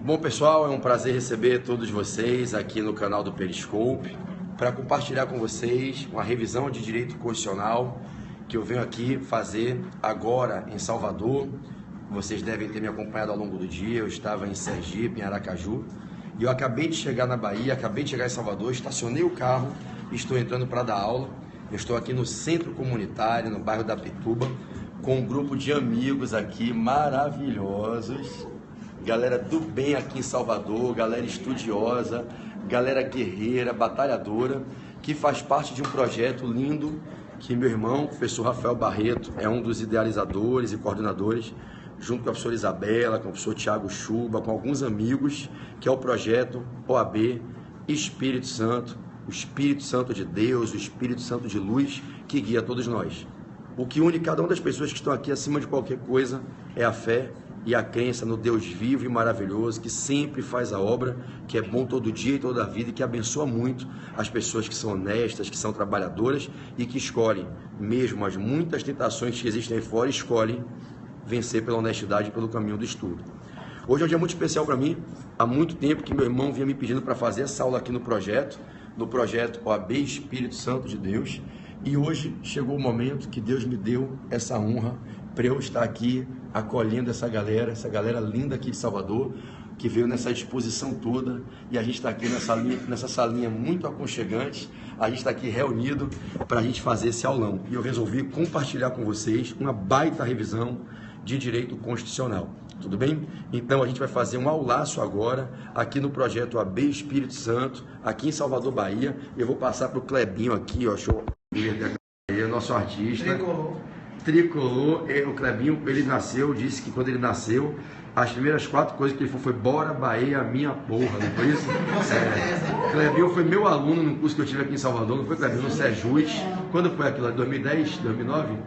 Bom, pessoal, é um prazer receber todos vocês aqui no canal do Periscope para compartilhar com vocês uma revisão de direito constitucional que eu venho aqui fazer agora em Salvador. Vocês devem ter me acompanhado ao longo do dia. Eu estava em Sergipe, em Aracaju, e eu acabei de chegar na Bahia, acabei de chegar em Salvador, estacionei o carro e estou entrando para dar aula. Eu estou aqui no centro comunitário, no bairro da Pituba, com um grupo de amigos aqui maravilhosos. Galera do bem aqui em Salvador, galera estudiosa, galera guerreira, batalhadora, que faz parte de um projeto lindo que meu irmão, professor Rafael Barreto, é um dos idealizadores e coordenadores, junto com a professora Isabela, com o professor Tiago Chuba, com alguns amigos, que é o projeto OAB Espírito Santo, o Espírito Santo de Deus, o Espírito Santo de luz, que guia todos nós. O que une cada uma das pessoas que estão aqui acima de qualquer coisa é a fé e a crença no Deus vivo e maravilhoso, que sempre faz a obra, que é bom todo dia e toda a vida, e que abençoa muito as pessoas que são honestas, que são trabalhadoras e que escolhem, mesmo as muitas tentações que existem aí fora, escolhem vencer pela honestidade e pelo caminho do estudo. Hoje é um dia muito especial para mim. Há muito tempo que meu irmão vinha me pedindo para fazer essa aula aqui no projeto OAB Espírito Santo de Deus, e hoje chegou o momento que Deus me deu essa honra para eu estar aqui acolhendo essa galera linda aqui de Salvador, que veio nessa disposição toda, e a gente está aqui nessa salinha muito aconchegante. A gente está aqui reunido para a gente fazer esse aulão, e eu resolvi compartilhar com vocês uma baita revisão de direito constitucional. Tudo bem? Então a gente vai fazer um aulaço agora aqui no projeto OAB Espírito Santo, aqui em Salvador, Bahia. Eu vou passar para o Clebinho aqui, ó, show, nosso artista tricolor. O Clebinho, ele nasceu, disse que quando ele nasceu, as primeiras 4 coisas que ele falou foi: bora Bahia, minha porra, não foi isso? Com certeza. Clebinho foi meu aluno no curso que eu tive aqui em Salvador, não foi, Clebinho? No Sejus. Quando foi aquilo? 2010? 2009?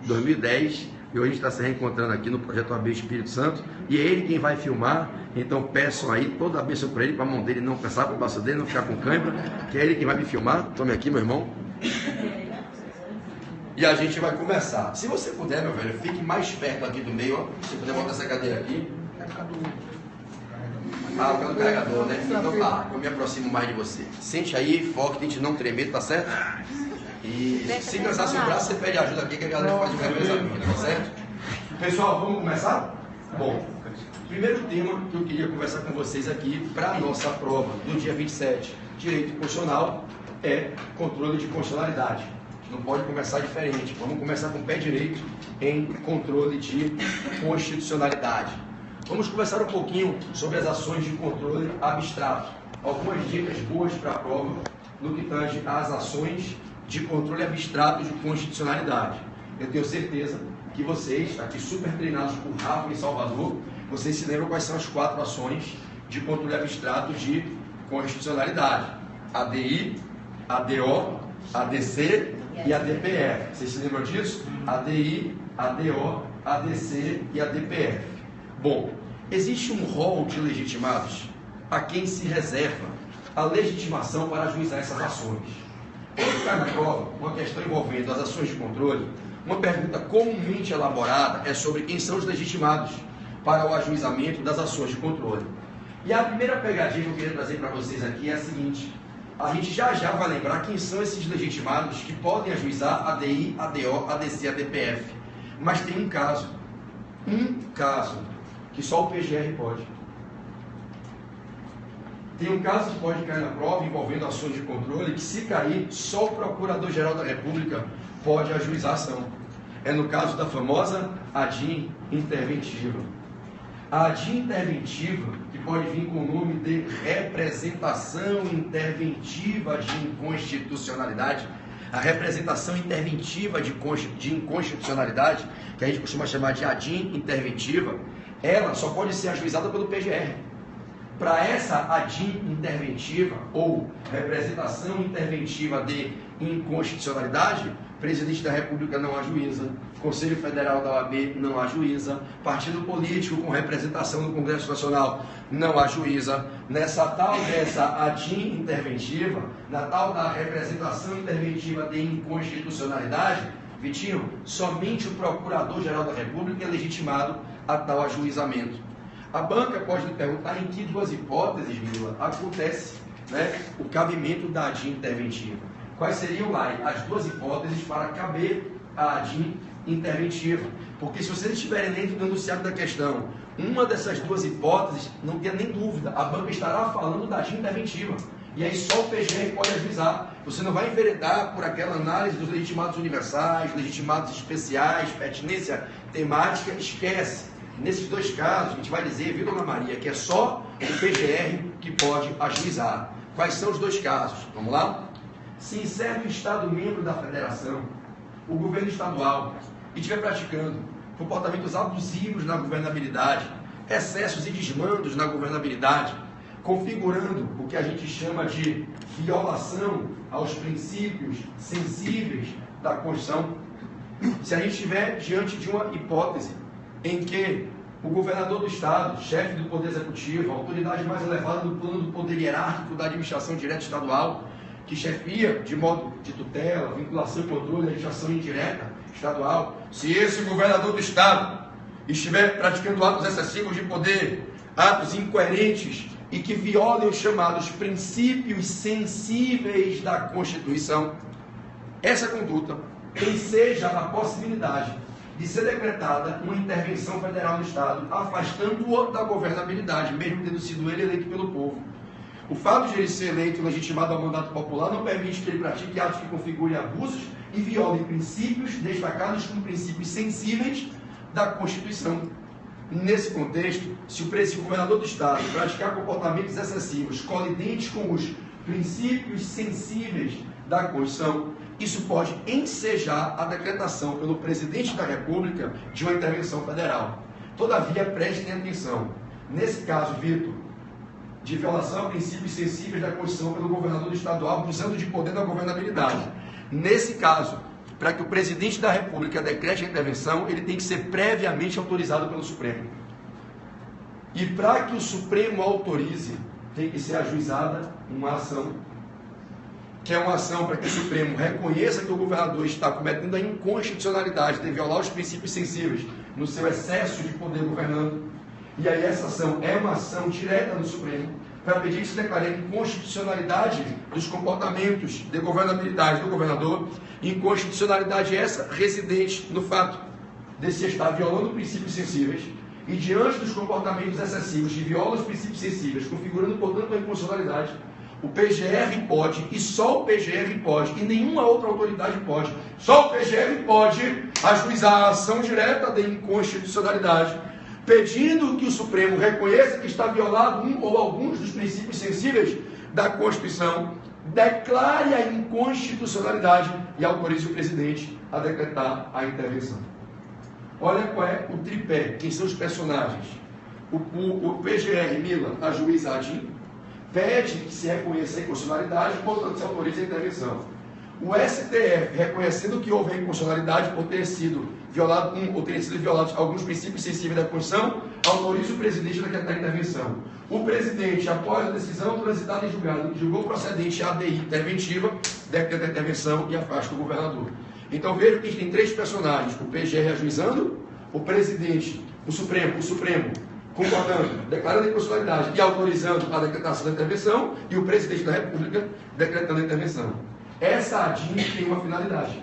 2010. E hoje a gente está se reencontrando aqui no projeto OAB Espírito Santo, e é ele quem vai filmar. Então peçam aí toda a bênção para ele, para a mão dele não passar para o braço dele, não ficar com cãibra, que é ele quem vai me filmar. Tome aqui, meu irmão. E a gente vai começar. Se você puder, meu velho, fique mais perto aqui do meio, ó. Se puder botar essa cadeira aqui. Ah, pelo carregador, né? Então tá, eu me aproximo mais de você. Sente aí, foque, tente não tremer, tá certo? E se cansar seu braço, você pede ajuda aqui que a galera faz o revezamento, tá certo? Pessoal, vamos começar? Bom, primeiro tema que eu queria conversar com vocês aqui para a nossa prova do dia 27, Direito Constitucional, é controle de constitucionalidade. Não pode começar diferente. Vamos começar com o pé direito em controle de constitucionalidade. Vamos conversar um pouquinho sobre as ações de controle abstrato. Algumas dicas boas para a prova no que tange às ações de controle abstrato de constitucionalidade. Eu tenho certeza que vocês, aqui super treinados por Rafa em Salvador, vocês se lembram quais são as 4 ações de controle abstrato de constitucionalidade: ADI, ADO, ADC e ADPF. Vocês se lembram disso? ADI, ADO, ADC e ADPF. Bom, existe um rol de legitimados a quem se reserva a legitimação para ajuizar essas ações. Quando cai na prova uma questão envolvendo as ações de controle, uma pergunta comumente elaborada é sobre quem são os legitimados para o ajuizamento das ações de controle. E a primeira pegadinha que eu queria trazer para vocês aqui é a seguinte: a gente já vai lembrar quem são esses legitimados que podem ajuizar ADI, ADO, ADC e ADPF. Mas tem um caso que só o PGR pode. Tem um caso que pode cair na prova envolvendo ações de controle, que se cair, só o Procurador-Geral da República pode ajuizar a ação. É no caso da famosa ADIM interventiva. A ADIM interventiva, que pode vir com o nome de representação interventiva de inconstitucionalidade, a representação interventiva de inconstitucionalidade, que a gente costuma chamar de ADIM interventiva, ela só pode ser ajuizada pelo PGR. Para essa ADIM interventiva, ou representação interventiva de inconstitucionalidade, o presidente da República não ajuiza, Conselho Federal da OAB não ajuiza, partido político com representação no Congresso Nacional não ajuiza. Nessa tal dessa ADIM interventiva, na tal da representação interventiva de inconstitucionalidade, Vitinho, somente o Procurador-Geral da República é legitimado a tal ajuizamento. A banca pode me perguntar em que duas hipóteses, Mila, acontece, né, o cabimento da ADIM interventiva. Quais seriam lá as duas hipóteses para caber a ADIM interventiva? Porque se vocês estiverem dentro do enunciado da questão, uma dessas duas hipóteses, não tenha nem dúvida, a banca estará falando da ADIM interventiva. E aí só o PGR pode ajuizar. Você não vai enveredar por aquela análise dos legitimados universais, legitimados especiais, pertinência temática, esquece. Nesses dois casos, a gente vai dizer, viu, dona Maria, que é só o PGR que pode ajuizar. Quais são os dois casos? Vamos lá? Se encerra o Estado membro da Federação, o governo estadual, e estiver praticando comportamentos abusivos na governabilidade, excessos e desmandos na governabilidade, configurando o que a gente chama de violação aos princípios sensíveis da Constituição, se a gente estiver diante de uma hipótese em que o governador do Estado, chefe do Poder Executivo, a autoridade mais elevada do plano do poder hierárquico da administração direta estadual, que chefia de modo de tutela, vinculação e controle da administração indireta estadual, se esse governador do Estado estiver praticando atos excessivos de poder, atos incoerentes e que violem os chamados princípios sensíveis da Constituição, essa conduta enseja a possibilidade de ser decretada uma intervenção federal no Estado, afastando-o da governabilidade, mesmo tendo sido ele eleito pelo povo. O fato de ele ser eleito legitimado ao mandato popular não permite que ele pratique atos que configurem abusos e violem princípios destacados como princípios sensíveis da Constituição. Nesse contexto, se o governador do Estado praticar comportamentos excessivos colidentes com os princípios sensíveis da Constituição, isso pode ensejar a decretação pelo presidente da República de uma intervenção federal. Todavia, prestem atenção. Nesse caso, Vitor, de violação a princípios sensíveis da Constituição pelo governador estadual, abusando de poder da governabilidade. Nesse caso, para que o presidente da República decrete a intervenção, ele tem que ser previamente autorizado pelo Supremo. E para que o Supremo autorize, tem que ser ajuizada uma ação, que é uma ação para que o Supremo reconheça que o governador está cometendo a inconstitucionalidade de violar os princípios sensíveis no seu excesso de poder governando. E aí essa ação é uma ação direta do Supremo para pedir que se declare a inconstitucionalidade dos comportamentos de governabilidade do governador, inconstitucionalidade essa residente no fato de se estar violando princípios sensíveis e diante dos comportamentos excessivos que violam os princípios sensíveis, configurando, portanto, a inconstitucionalidade, o PGR pode, e só o PGR pode, e nenhuma outra autoridade pode, só o PGR pode ajuizar a ação direta de inconstitucionalidade, pedindo que o Supremo reconheça que está violado um ou alguns dos princípios sensíveis da Constituição, declare a inconstitucionalidade e autorize o presidente a decretar a intervenção. Olha qual é o tripé, quem são os personagens. O PGR, Mila, ajuiza a ADIM, pede que se reconheça a inconstitucionalidade, portanto se autoriza a intervenção. O STF, reconhecendo que houve a inconstitucionalidade por ter sido violado ou terem sido violados alguns princípios sensíveis da Constituição, autoriza o presidente a decretar a intervenção. O presidente, após a decisão transitada em julgado, julgou procedente a ADI interventiva, decreta a intervenção e afasta o governador. Então veja que a gente tem três personagens: o PGR ajuizando, o presidente, o Supremo concordando, declarando a inconstitucionalidade e autorizando a decretação da intervenção, e o presidente da República decretando a intervenção. Essa ADIM tem uma finalidade: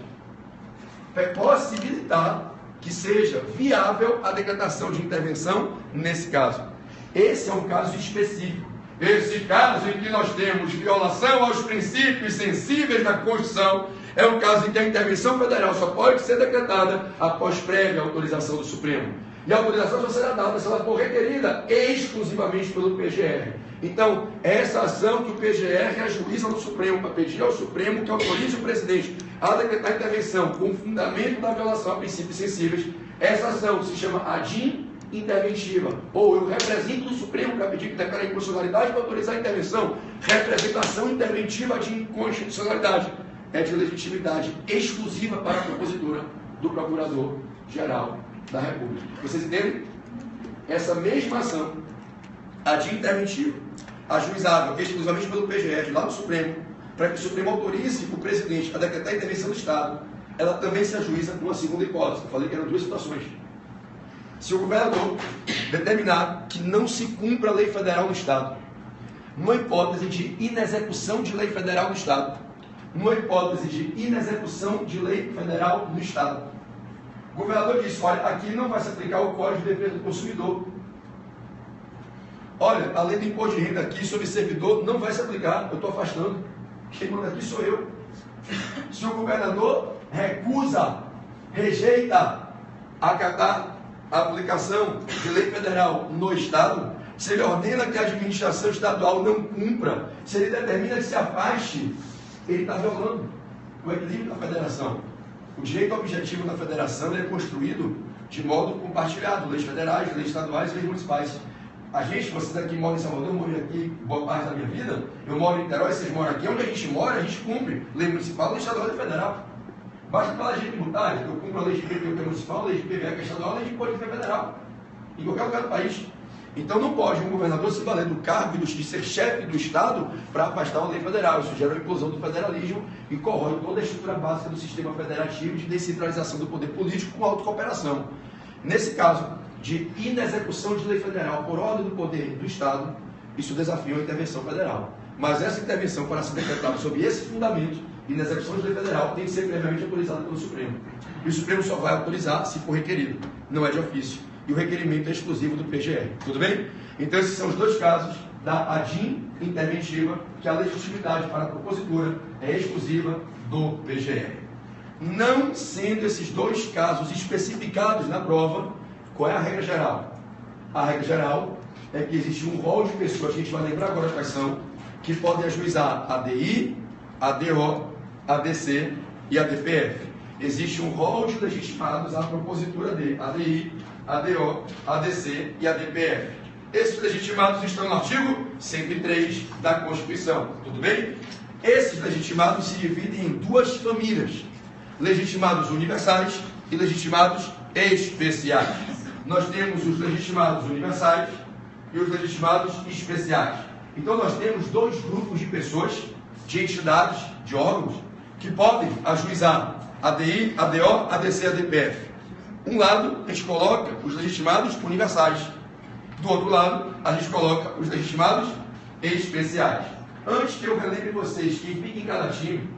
possibilitar que seja viável a decretação de intervenção nesse caso. Esse é um caso específico. Esse caso em que nós temos violação aos princípios sensíveis da Constituição é um caso em que a intervenção federal só pode ser decretada após prévia autorização do Supremo. E a autorização só será dada se ela for requerida exclusivamente pelo PGR. Então, é essa ação que o PGR ajuiza no Supremo, para pedir ao Supremo que autorize o presidente a decretar intervenção com fundamento da violação a princípios sensíveis. Essa ação se chama ADIM interventiva. Ou eu represento o Supremo para pedir que declare a inconstitucionalidade para autorizar a intervenção. Representação interventiva de inconstitucionalidade. É de legitimidade exclusiva para a propositura do Procurador-Geral da República. Vocês entendem? Essa mesma ação, a de interventiva, ajuizável exclusivamente pelo PGR lá no Supremo, para que o Supremo autorize o presidente a decretar a intervenção do Estado, ela também se ajuiza numa segunda hipótese. Eu falei que eram duas situações. Se o governador determinar que não se cumpra a lei federal no Estado, numa hipótese de inexecução de lei federal no Estado, numa hipótese de inexecução de lei federal no Estado, o governador disse, olha, aqui não vai se aplicar o Código de Defesa do Consumidor. Olha, a lei do imposto de renda aqui sobre servidor não vai se aplicar, eu estou afastando. Quem manda aqui sou eu. Se o governador recusa, rejeita acatar a aplicação de lei federal no Estado, se ele ordena que a administração estadual não cumpra, se ele determina que se afaste, ele está violando o equilíbrio da federação. O direito objetivo da federação é construído de modo compartilhado, leis federais, leis estaduais e leis municipais. A gente, vocês aqui moram em Salvador, eu moro aqui boa parte da minha vida, eu moro em Niterói, vocês moram aqui, onde a gente mora, a gente cumpre lei municipal, lei estadual e federal. Basta falar de tributária, eu cumpro a lei de IPTU que é municipal, a lei de IPVA que é estadual, a lei de imposto que é federal, em qualquer lugar do país. Então não pode um governador se valer do cargo de ser chefe do Estado para afastar uma lei federal. Isso gera a inclusão do federalismo e corrói toda a estrutura básica do sistema federativo de descentralização do poder político com autocooperação. Nesse caso de inexecução de lei federal por ordem do poder do Estado, isso desafia a intervenção federal. Mas essa intervenção, para ser decretada sob esse fundamento, inexecução de lei federal, tem que ser previamente autorizada pelo Supremo. E o Supremo só vai autorizar se for requerido, não é de ofício. E o requerimento é exclusivo do PGR. Tudo bem? Então esses são os dois casos da ADIM interventiva, que a legitimidade para a propositura é exclusiva do PGR. Não sendo esses dois casos especificados na prova, qual é a regra geral? A regra geral é que existe um rol de pessoas, que a gente vai lembrar agora quais são, que podem ajuizar ADI, ADO, ADC e ADPF. Existe um rol de legitimados à propositura de ADI, ADO, ADC e ADPF. Esses legitimados estão no artigo 103 da Constituição. Tudo bem? Esses legitimados se dividem em duas famílias: legitimados universais e legitimados especiais. Nós temos os legitimados universais e os legitimados especiais. Então nós temos dois grupos de pessoas, de entidades, de órgãos, que podem ajuizar ADI, ADO, ADC e ADPF. Um lado, a gente coloca os legitimados universais. Do outro lado, a gente coloca os legitimados especiais. Antes que eu relembre vocês quem fica em cada time,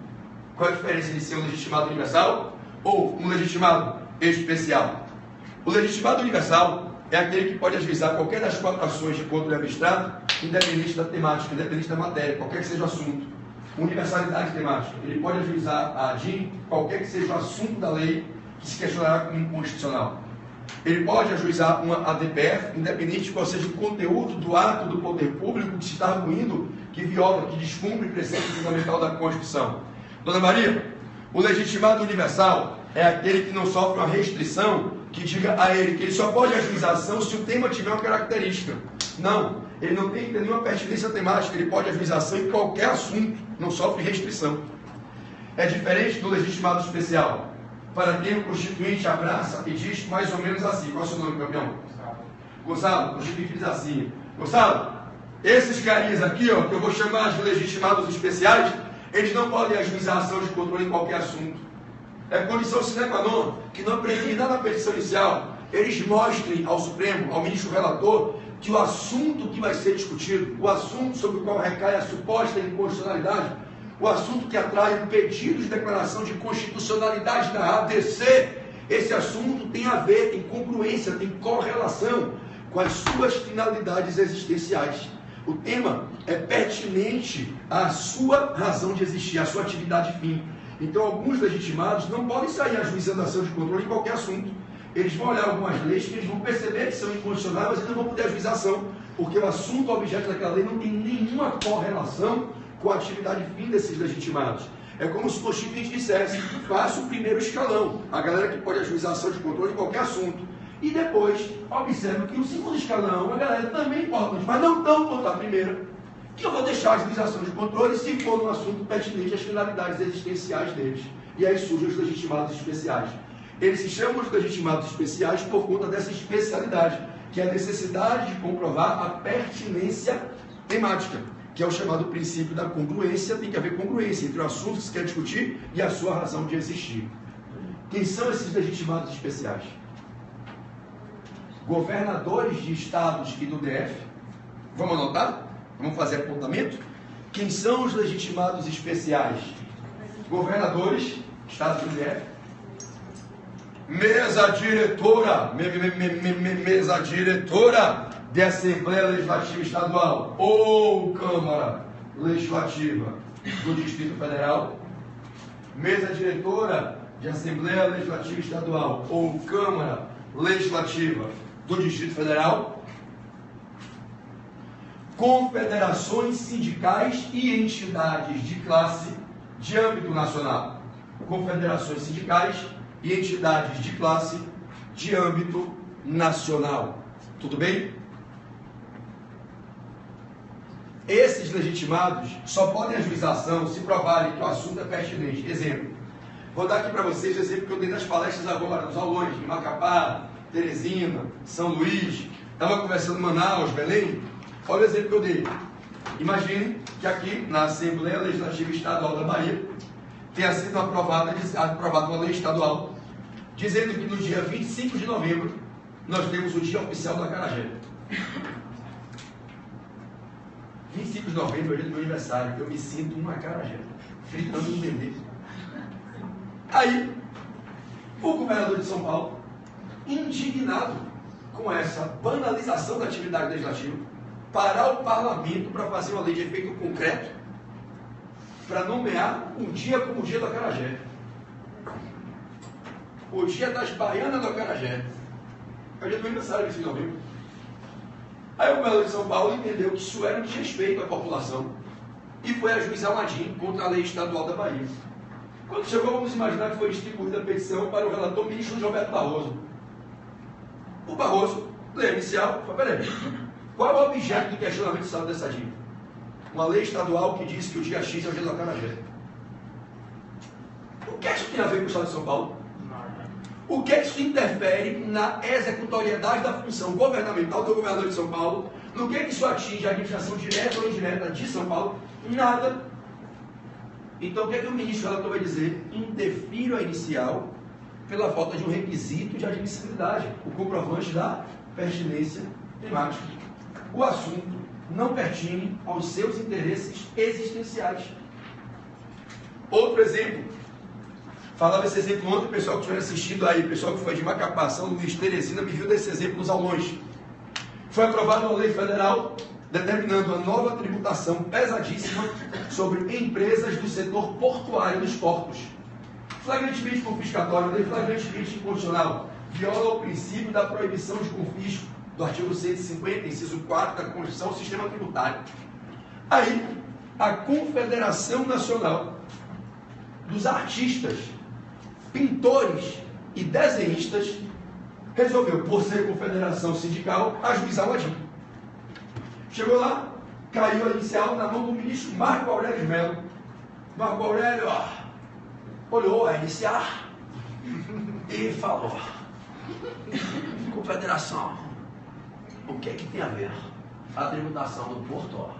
qual a diferença de ser um legitimado universal ou um legitimado especial? O legitimado universal é aquele que pode ajuizar qualquer das quatro ações de controle abstrato, independente da temática, independente da matéria, qualquer que seja o assunto. Universalidade temática, ele pode ajuizar a ADIM, qualquer que seja o assunto da lei que se questionará como inconstitucional. Ele pode ajuizar uma ADPF, independente de qual seja o conteúdo do ato do poder público que se está arguindo, que viola, que descumpre o preceito fundamental da Constituição. Dona Maria, o legitimado universal é aquele que não sofre uma restrição que diga a ele que ele só pode ajuizar ação se o tema tiver uma característica. Não, ele não tem que ter nenhuma pertinência temática, ele pode ajuizar ação em qualquer assunto, não sofre restrição. É diferente do legitimado especial, para quem o Constituinte abraça e diz mais ou menos assim. Qual é o seu nome, campeão? Gonçalo, o Constituinte diz assim: Gonçalo, esses carinhas aqui, ó, que eu vou chamar de legitimados especiais, eles não podem ajuizar ação de controle em qualquer assunto. É condição sine qua non que não preliminar na petição inicial, eles mostrem ao Supremo, ao ministro relator, que o assunto que vai ser discutido, o assunto sobre o qual recai a suposta inconstitucionalidade, o assunto que atrai o pedido de declaração de constitucionalidade da ADC, esse assunto tem a ver, tem congruência, tem correlação com as suas finalidades existenciais. O tema é pertinente à sua razão de existir, à sua atividade fim. Então, alguns legitimados não podem sair ajuizando ação de controle em qualquer assunto. eles vão olhar algumas leis que eles vão perceber que são inconstitucionais, mas eles não vão poder ajuizar ação, porque o assunto objeto daquela lei não tem nenhuma correlação com a atividade fim desses legitimados. É como se o Constituinte dissesse, faça o primeiro escalão, a galera que pode ajuizar ação de controle em qualquer assunto. E depois, observe que o segundo escalão, a galera também pode, mas não tão quanto a primeira, que eu vou deixar a ajuização de controle se for um assunto pertinente às finalidades existenciais deles. E aí surgem os legitimados especiais. Eles se chamam de legitimados especiais por conta dessa especialidade, que é a necessidade de comprovar a pertinência temática, que é o chamado princípio da congruência. Tem que haver congruência entre o assunto que se quer discutir e a sua razão de existir. Quem são esses legitimados especiais? Governadores de estados e do DF. Vamos anotar? Vamos fazer apontamento? Quem são os legitimados especiais? Governadores, estados do DF. Mesa diretora, mesa diretora de Assembleia Legislativa Estadual ou Câmara Legislativa do Distrito Federal. Mesa diretora de Assembleia Legislativa Estadual ou Câmara Legislativa do Distrito Federal. Confederações sindicais e entidades de classe de âmbito nacional. Confederações sindicais e entidades de classe de âmbito nacional. Tudo bem? Esses legitimados só podem ajuizar ação se provarem que o assunto é pertinente. Exemplo. Vou dar aqui para vocês o exemplo que eu dei nas palestras agora, nos aulões, em Macapá, Teresina, São Luís. Estava conversando em Manaus, Belém. Olha o exemplo que eu dei. Imagine que aqui na Assembleia Legislativa Estadual da Bahia tenha sido aprovada uma lei estadual dizendo que no dia 25 de novembro nós temos o Dia Oficial do Acarajé. 25 de novembro é o dia do meu aniversário. Eu me sinto um acarajé, fritando um dendê. Aí, o governador de São Paulo, indignado com essa banalização da atividade legislativa, parar o parlamento para fazer uma lei de efeito concreto para nomear um dia como o dia do acarajé. O dia das baianas do acarajé. É o dia do meu aniversário, 25 de novembro. Aí o governador de São Paulo entendeu que isso era um desrespeito à população e foi ajuizar um ADIM contra a lei estadual da Bahia. Quando chegou, vamos imaginar que foi distribuída a petição para o relator ministro Gilberto Barroso. O Barroso, lei inicial, falou, peraí, qual é o objeto do questionamento estado dessa ADIM? Uma lei estadual que diz que o dia X é o dia do acarajé. O que é que isso tem a ver com o Estado de São Paulo? O que é que isso interfere na executoriedade da função governamental do governador de São Paulo? No que é que isso atinge a administração direta ou indireta de São Paulo? Nada. Então, o que é que o ministro relator vai dizer? Indefiro a inicial pela falta de um requisito de admissibilidade, o comprovante da pertinência temática. O assunto não pertine aos seus interesses existenciais. Outro exemplo. Falava esse exemplo ontem, o pessoal que estiver assistindo aí, o pessoal que foi de Macapá, São Luís, Teresina, me viu desse exemplo nos aulões. Foi aprovada uma lei federal determinando uma nova tributação pesadíssima sobre empresas do setor portuário dos portos. Flagrantemente confiscatória, lei flagrantemente inconstitucional, viola o princípio da proibição de confisco do artigo 150, inciso 4 da Constituição do Sistema Tributário. Aí, a Confederação Nacional dos Artistas, Pintores e Desenhistas resolveu, por ser confederação sindical, ajuizar o ADIM. Chegou lá, caiu a inicial na mão do ministro Marco Aurélio de Mello. Marco Aurélio olhou a inicial e falou: confederação, o que é que tem a ver a tributação do porto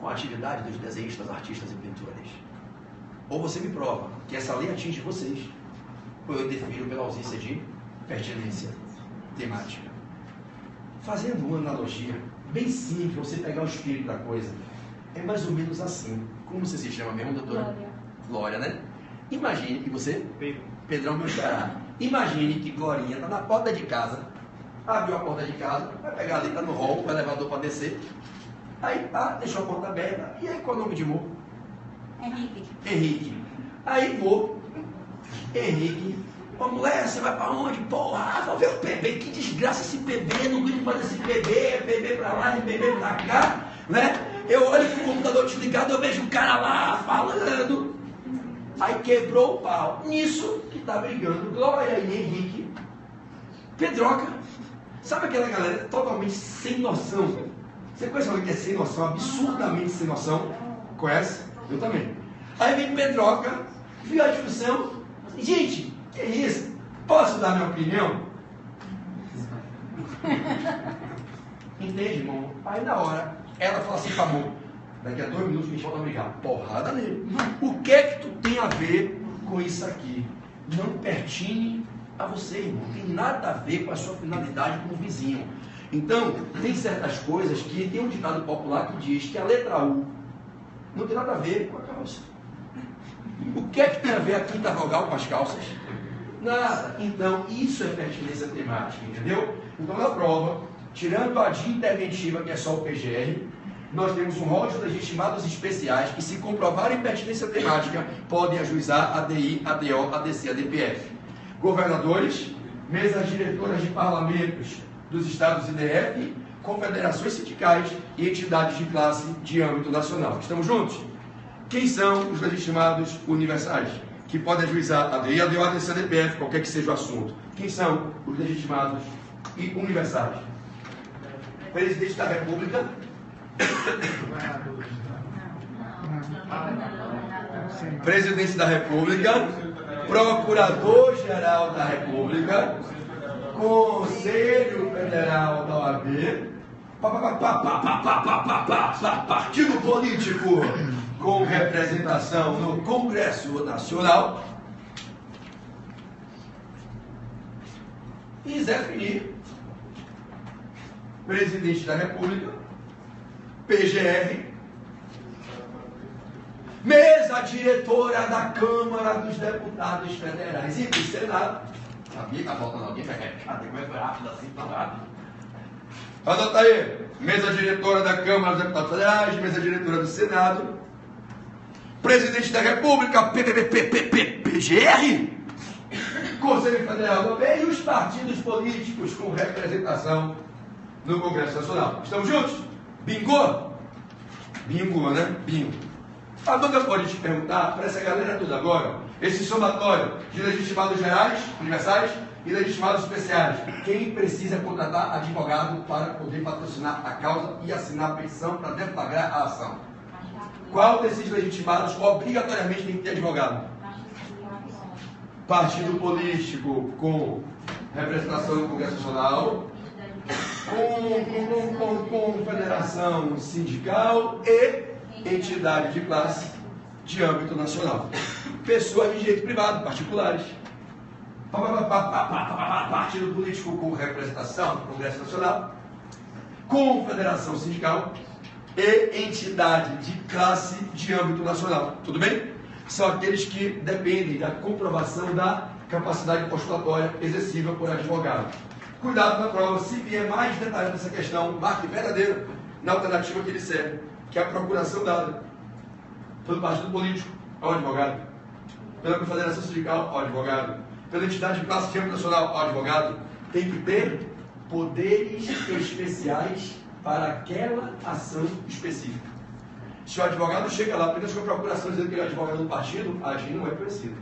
com a atividade dos desenhistas, artistas e pintores? Ou você me prova que essa lei atinge vocês, ou eu defiro pela ausência de pertinência temática. Fazendo uma analogia bem simples, você pegar o espírito da coisa, é mais ou menos assim. Como você se chama mesmo, doutora? Glória. Glória, né? Imagine que você, Pedrão, meu xará, imagine que Glorinha está na porta de casa, abriu a porta de casa, vai pegar ali, está no hall, o elevador para descer, aí deixou a porta aberta, e aí qual é o nome de amor? Henrique. Aí vou, Henrique, Ô mulher, você vai pra onde? Porra, vou ver o PB, que desgraça esse PB, não aguento mais esse PB, PB pra lá, PB pra cá, né? Eu olho pro computador desligado, eu vejo o cara lá falando. Aí quebrou o pau. Nisso que tá brigando Glória e Henrique, Pedroca. Sabe aquela galera totalmente sem noção? Você conhece alguém que é sem noção, absurdamente sem noção? Conhece? Eu também. Aí vem Pedroca, viu a discussão. Gente, que isso? Posso dar minha opinião? Entende, irmão? Aí na hora, ela fala assim, amor, daqui a 2 minutos a gente volta a brigar. Porrada nele. O que é que tu tem a ver com isso aqui? Não pertine a você, irmão. Não tem nada a ver com a sua finalidade como vizinho. Então, tem certas coisas que tem um ditado popular que diz que a letra U não tem nada a ver com a calça. O que é que tem a ver a quinta vogal com as calças? Nada. Então, isso é pertinência temática, entendeu? Então, na prova, tirando a de interventiva, que é só o PGR, nós temos um rol de legitimados especiais que, se comprovarem pertinência temática, podem ajuizar ADI, ADO, ADC, ADPF. Governadores, mesas diretoras de parlamentos dos estados e DF, confederações sindicais e entidades de classe de âmbito nacional. Estamos juntos? Quem são os legitimados universais? Que podem ajuizar ADI, ADO, ADC, ADPF, qualquer que seja o assunto. Quem são os legitimados e universais? Presidente da República. Presidente da República, Procurador-Geral da República, Conselho Federal da OAB, partido político com representação no Congresso Nacional, e Zé Fini, Presidente da República, PGR, mesa diretora da Câmara dos Deputados Federais e do Senado. Sabia que tá faltando alguém? Cadê? Como é que foi rápido assim, tão rápido? Anota aí. Mesa diretora da Câmara dos Deputados Federais, mesa diretora do Senado, Presidente da República, PGR, Conselho Federal da OAB e os partidos políticos com representação no Congresso Nacional. Estamos juntos? Bingo? Bingo, né? Bingo. A dúvida pode te perguntar para essa galera toda agora, esse somatório de legitimados gerais, universais e legitimados especiais. Quem precisa contratar advogado para poder patrocinar a causa e assinar a petição para deflagrar a ação? Qual desses legitimados obrigatoriamente tem que ter advogado? Partido político com representação no Congresso Nacional, com federação sindical e entidade de classe de âmbito nacional. Pessoas de direito privado, particulares. Partido político com representação no Congresso Nacional, confederação sindical e entidade de classe de âmbito nacional. Tudo bem? São aqueles que dependem da comprovação da capacidade postulatória exercível por advogado. Cuidado na prova, se vier mais detalhes dessa questão, marque verdadeiro na alternativa que ele serve, que é a procuração dada pelo partido político ao advogado, pela confederação sindical ao advogado, pela entidade de classe de âmbito nacional ao advogado. Tem que ter poderes especiais para aquela ação específica. Se o advogado chega lá apenas com a procuração dizendo que ele é advogado do partido, a agir não é conhecido.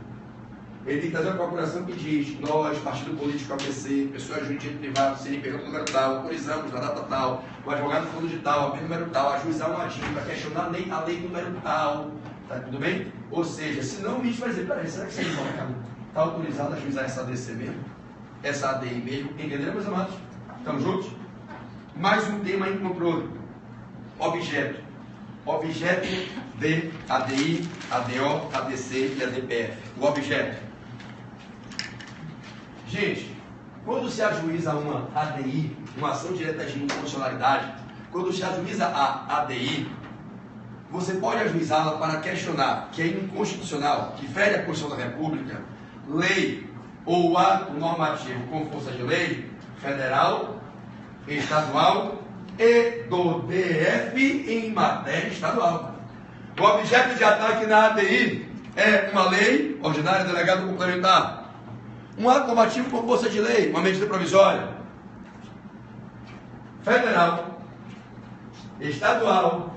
Ele tem que trazer uma procuração que diz: nós, partido político ABC, pessoa jurídica privada, CNPJ número tal, autorizamos na data tal, o advogado fundo de tal, a número tal, ajuizar um adito para questionar a lei número tal. Tá tudo bem? Ou seja, se não, o ministro vai dizer: peraí, será que esse advogado está autorizado a ajuizar essa ADC mesmo? Essa ADI mesmo? Entenderam, meus amados? Estamos juntos? Mais um tema em controle: objeto. Objeto de ADI, ADO, ADC e ADPF. O objeto. Gente, quando se ajuiza uma ADI, uma ação direta de inconstitucionalidade, quando se ajuiza a ADI, você pode ajuizá-la para questionar que é inconstitucional, que fere a Constituição da República, lei ou ato normativo com força de lei, federal, estadual e do DF em matéria estadual. O objeto de ataque na ADI é uma lei ordinária, delegado complementar, Um ato normativo com força de lei, uma medida provisória, federal, estadual,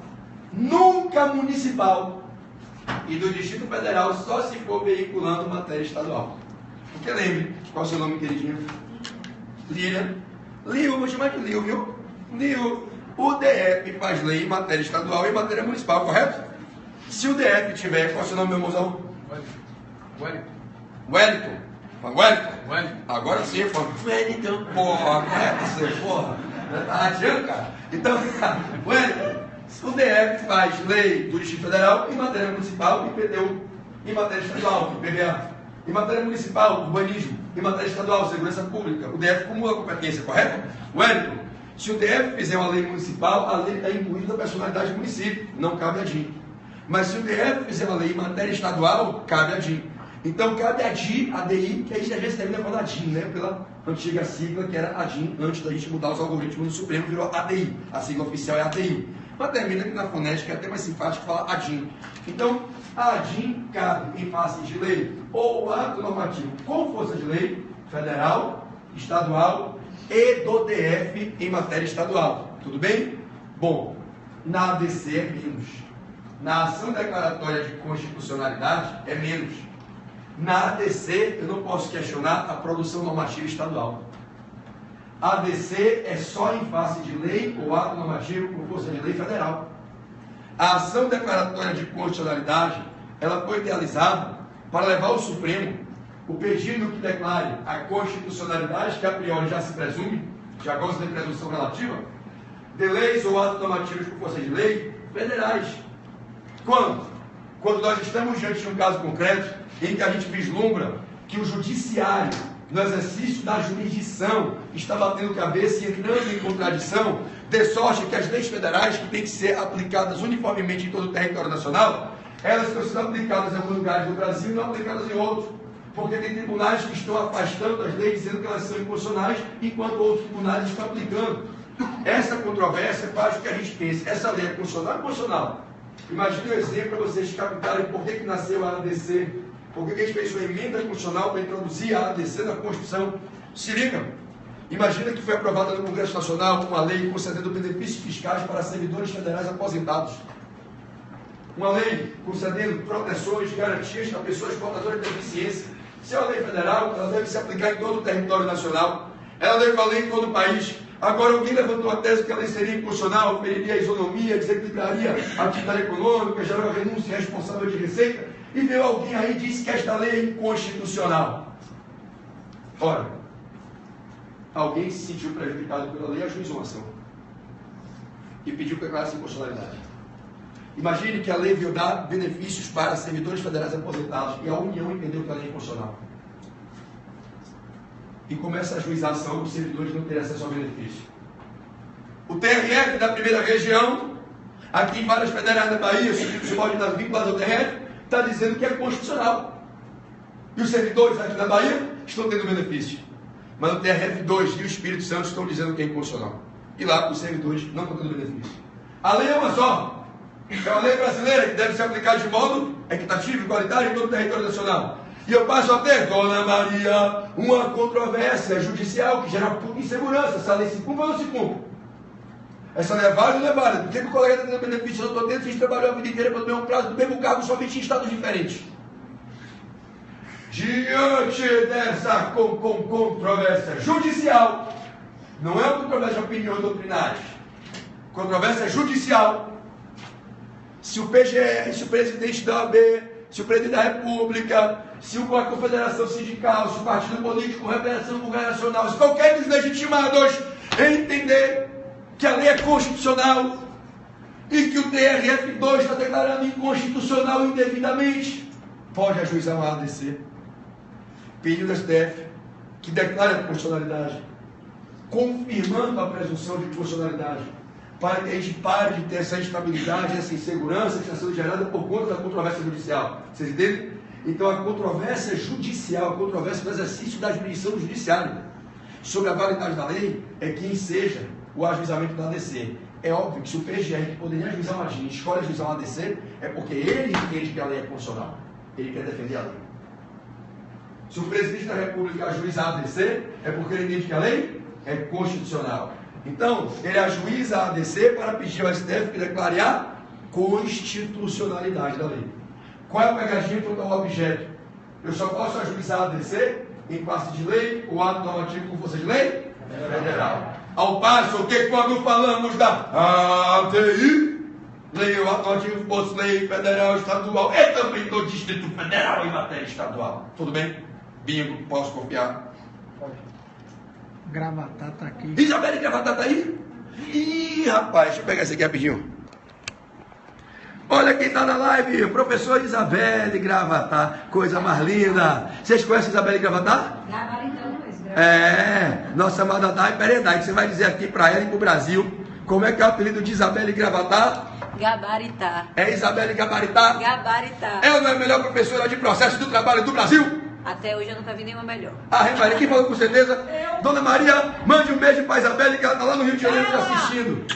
nunca municipal, e do Distrito Federal só se for veiculando matéria estadual. Porque lembre, qual é o seu nome, queridinho? Lília. Lio, vou chamar de Lio, viu? Lio. O DF faz lei em matéria estadual e em matéria municipal, correto? Se o DF tiver, qual é o seu nome, meu mozão? Wellington. Wellington. Agora sim, eu falo, Wellington, porra, porra. Tá rachando, cara? Então, Wellington, o DF faz lei do Distrito Federal em matéria municipal e IPTU, em matéria estadual, IPVA, em matéria municipal, urbanismo, em matéria estadual, segurança pública. O DF acumula a competência, correto? Wellington, se o DF fizer uma lei municipal, a lei está incluída na personalidade do município, não cabe a DIN. Mas se o DF fizer uma lei em matéria estadual, cabe a DIN. Então cabe a DI, que aí já termina falando a DIN, né? Pela antiga sigla que era a DIN, antes da gente mudar os algoritmos no Supremo, virou ADI. A sigla oficial é ADI. Mas termina que na fonética é até mais simpático falar a DIN. Então, a DIN cabe em face de lei ou ato normativo com força de lei, federal, estadual e do DF em matéria estadual. Tudo bem? Bom, na ADC é menos. Na ação declaratória de constitucionalidade é menos. Na ADC eu não posso questionar a produção normativa estadual. A ADC é só em face de lei ou ato normativo com força de lei federal. A ação declaratória de constitucionalidade, ela foi idealizada para levar ao Supremo o pedido que declare a constitucionalidade, que a priori já se presume, já gosta de presunção relativa, de leis ou atos normativos com força de lei federais. Quando? Quando nós estamos diante de um caso concreto em que a gente vislumbra que o judiciário, no exercício da jurisdição, está batendo cabeça e entrando em contradição, de sorte que as leis federais, que têm que ser aplicadas uniformemente em todo o território nacional, elas estão sendo aplicadas em alguns lugares do Brasil e não aplicadas em outros. Porque tem tribunais que estão afastando as leis, dizendo que elas são inconstitucionais, enquanto outros tribunais estão aplicando. Essa controvérsia faz com que a gente pense, essa lei é constitucional ou inconstitucional? Imagine um exemplo para vocês captarem por que nasceu a ADC, por que a gente fez uma emenda constitucional para introduzir a ADC na Constituição. Se liga, imagina que foi aprovada no Congresso Nacional uma lei concedendo benefícios fiscais para servidores federais aposentados. Uma lei concedendo proteções, garantias para pessoas portadoras de deficiência. Se é uma lei federal, ela deve se aplicar em todo o território nacional. Ela deve valer em todo o país. Agora alguém levantou a tese que a lei seria inconstitucional, feriria a isonomia, desequilibraria a atividade econômica, gerava renúncia irresponsável de receita, e veio alguém aí e disse que esta lei é inconstitucional. Ora, alguém se sentiu prejudicado pela lei e ajuizou uma ação. E pediu que declarasse inconstitucionalidade. Imagine que a lei veio dar benefícios para servidores federais aposentados e a União entendeu que a lei é inconstitucional. E começa a ajuizar a ação, os servidores não terem acesso ao benefício. O TRF da primeira região, aqui em várias federais da Bahia, subordinados vinculados ao TRF, está dizendo que é constitucional. E os servidores aqui da Bahia estão tendo benefício. Mas o TRF2 e o Espírito Santo estão dizendo que é inconstitucional. E lá os servidores não estão tendo benefício. A lei é uma só. É uma lei brasileira que deve ser aplicada de modo equitativo e igualitário em todo o território nacional. E eu passo a ter, Dona Maria, uma controvérsia judicial que gera puta insegurança. Se a lei se cumpre ou não se cumpre. Essa lei é válida ou não é válida? Por que o colega está tendo benefício? Eu não estou tendo, a gente trabalhou a vida inteira pelo mesmo prazo, do mesmo cargo, somente em estados diferentes. Diante dessa controvérsia judicial, não é uma controvérsia de opiniões doutrinárias, controvérsia judicial. Se o PGR, se o presidente da OAB, se o presidente da República, se a Confederação Sindical, se o partido político, representação congregacional, se qualquer dos legitimados entender que a lei é constitucional e que o TRF2 está declarando inconstitucional indevidamente, pode ajuizar uma ADC, pedindo ao STF que declare a constitucionalidade, confirmando a presunção de constitucionalidade, para que a gente pare de ter essa instabilidade, essa insegurança que está sendo gerada por conta da controvérsia judicial. Vocês entendem? Então a controvérsia judicial, a controvérsia do exercício da jurisdição do judiciário sobre a validade da lei é quem seja o ajuizamento da ADC. É óbvio que se o PGR, que poderia ajuizar uma ADC, escolhe ajuizar uma ADC, é porque ele entende que a lei é constitucional. Ele quer defender a lei. Se o presidente da República ajuiza a ADC, é porque ele entende que a lei é constitucional. Então, ele ajuiza a ADC para pedir ao STF que declare a constitucionalidade da lei. Qual é a pegadinha quanto ao objeto? Eu só posso ajuizar a ADC em face de lei ou ato normativo com força de lei federal. Ao passo que quando falamos da ADI, lei ou ato normativo com força de lei federal, estadual e também do Distrito Federal em matéria estadual. Tudo bem? Bingo, posso confiar? Gravatá tá aqui. Isabelle Gravatá tá aí? Ih, rapaz, deixa eu pegar esse aqui rapidinho. Olha quem tá na live, professor Isabelle Gravatá, coisa mais linda. Vocês conhecem Isabelle Gravatá? É, nossa amada Dai Peredai, que você vai dizer aqui para ela e pro Brasil, como é que é o apelido de Isabelle Gravatá? Gabaritá. É Isabelle Gabaritá? Gabaritá. Ela não é a melhor professora de processo do trabalho do Brasil? Até hoje eu nunca vi nenhuma melhor. Ah, Maria, quem falou com certeza? Dona Maria, mande um beijo para Isabelle, que ela tá lá no Rio de Janeiro te assistindo.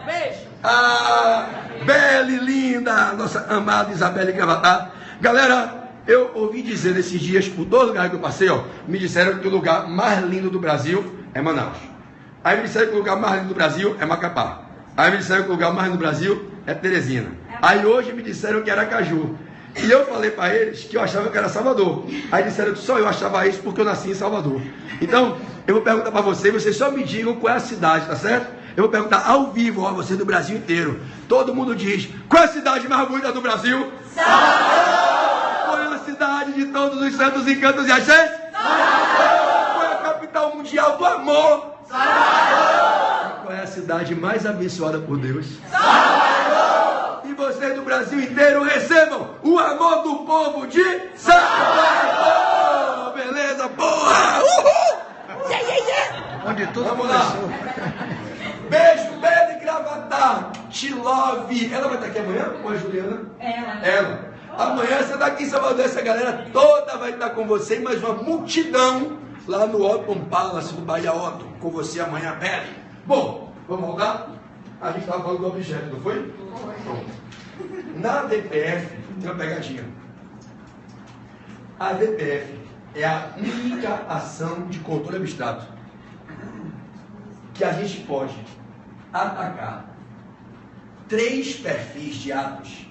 Beijo. Ah, Belle linda, nossa amada Isabelle Gravatá. Galera, eu ouvi dizer nesses dias, por 2 lugares que eu passei, ó, me disseram que o lugar mais lindo do Brasil é Manaus. Aí me disseram que o lugar mais lindo do Brasil é Macapá. Aí me disseram que o lugar mais lindo do Brasil é Teresina. Aí hoje me disseram que era Aracaju. E eu falei para eles que eu achava que era Salvador. Aí disseram que só eu achava isso porque eu nasci em Salvador. Então, eu vou perguntar para vocês só me digam qual é a cidade, tá certo? Eu vou perguntar ao vivo, ó, você do Brasil inteiro. Todo mundo diz, qual é a cidade mais bonita do Brasil? Salvador! Qual é a cidade de todos os santos encantos e axés? Salvador! Qual é a capital mundial do amor? Salvador! Qual é a cidade mais abençoada por Deus? Salvador! E vocês do Brasil inteiro recebam o amor do povo de Salvador! Beleza, porra! Uhul! Yeah, yeah, yeah. Onde tudo Vamos começou. lá! Beijo, Belle Gravatá, te love. Ela vai estar aqui amanhã com a Juliana? Ela. Amanhã você está aqui em Salvador, essa galera toda vai estar com você e mais uma multidão lá no Otton Palace, no Bahia Otton, com você amanhã, Belle. Bom, vamos voltar? A gente estava falando do objeto, não foi? Pronto. Na DPF tem uma pegadinha. A DPF é a única ação de controle abstrato que a gente pode atacar 3 perfis de atos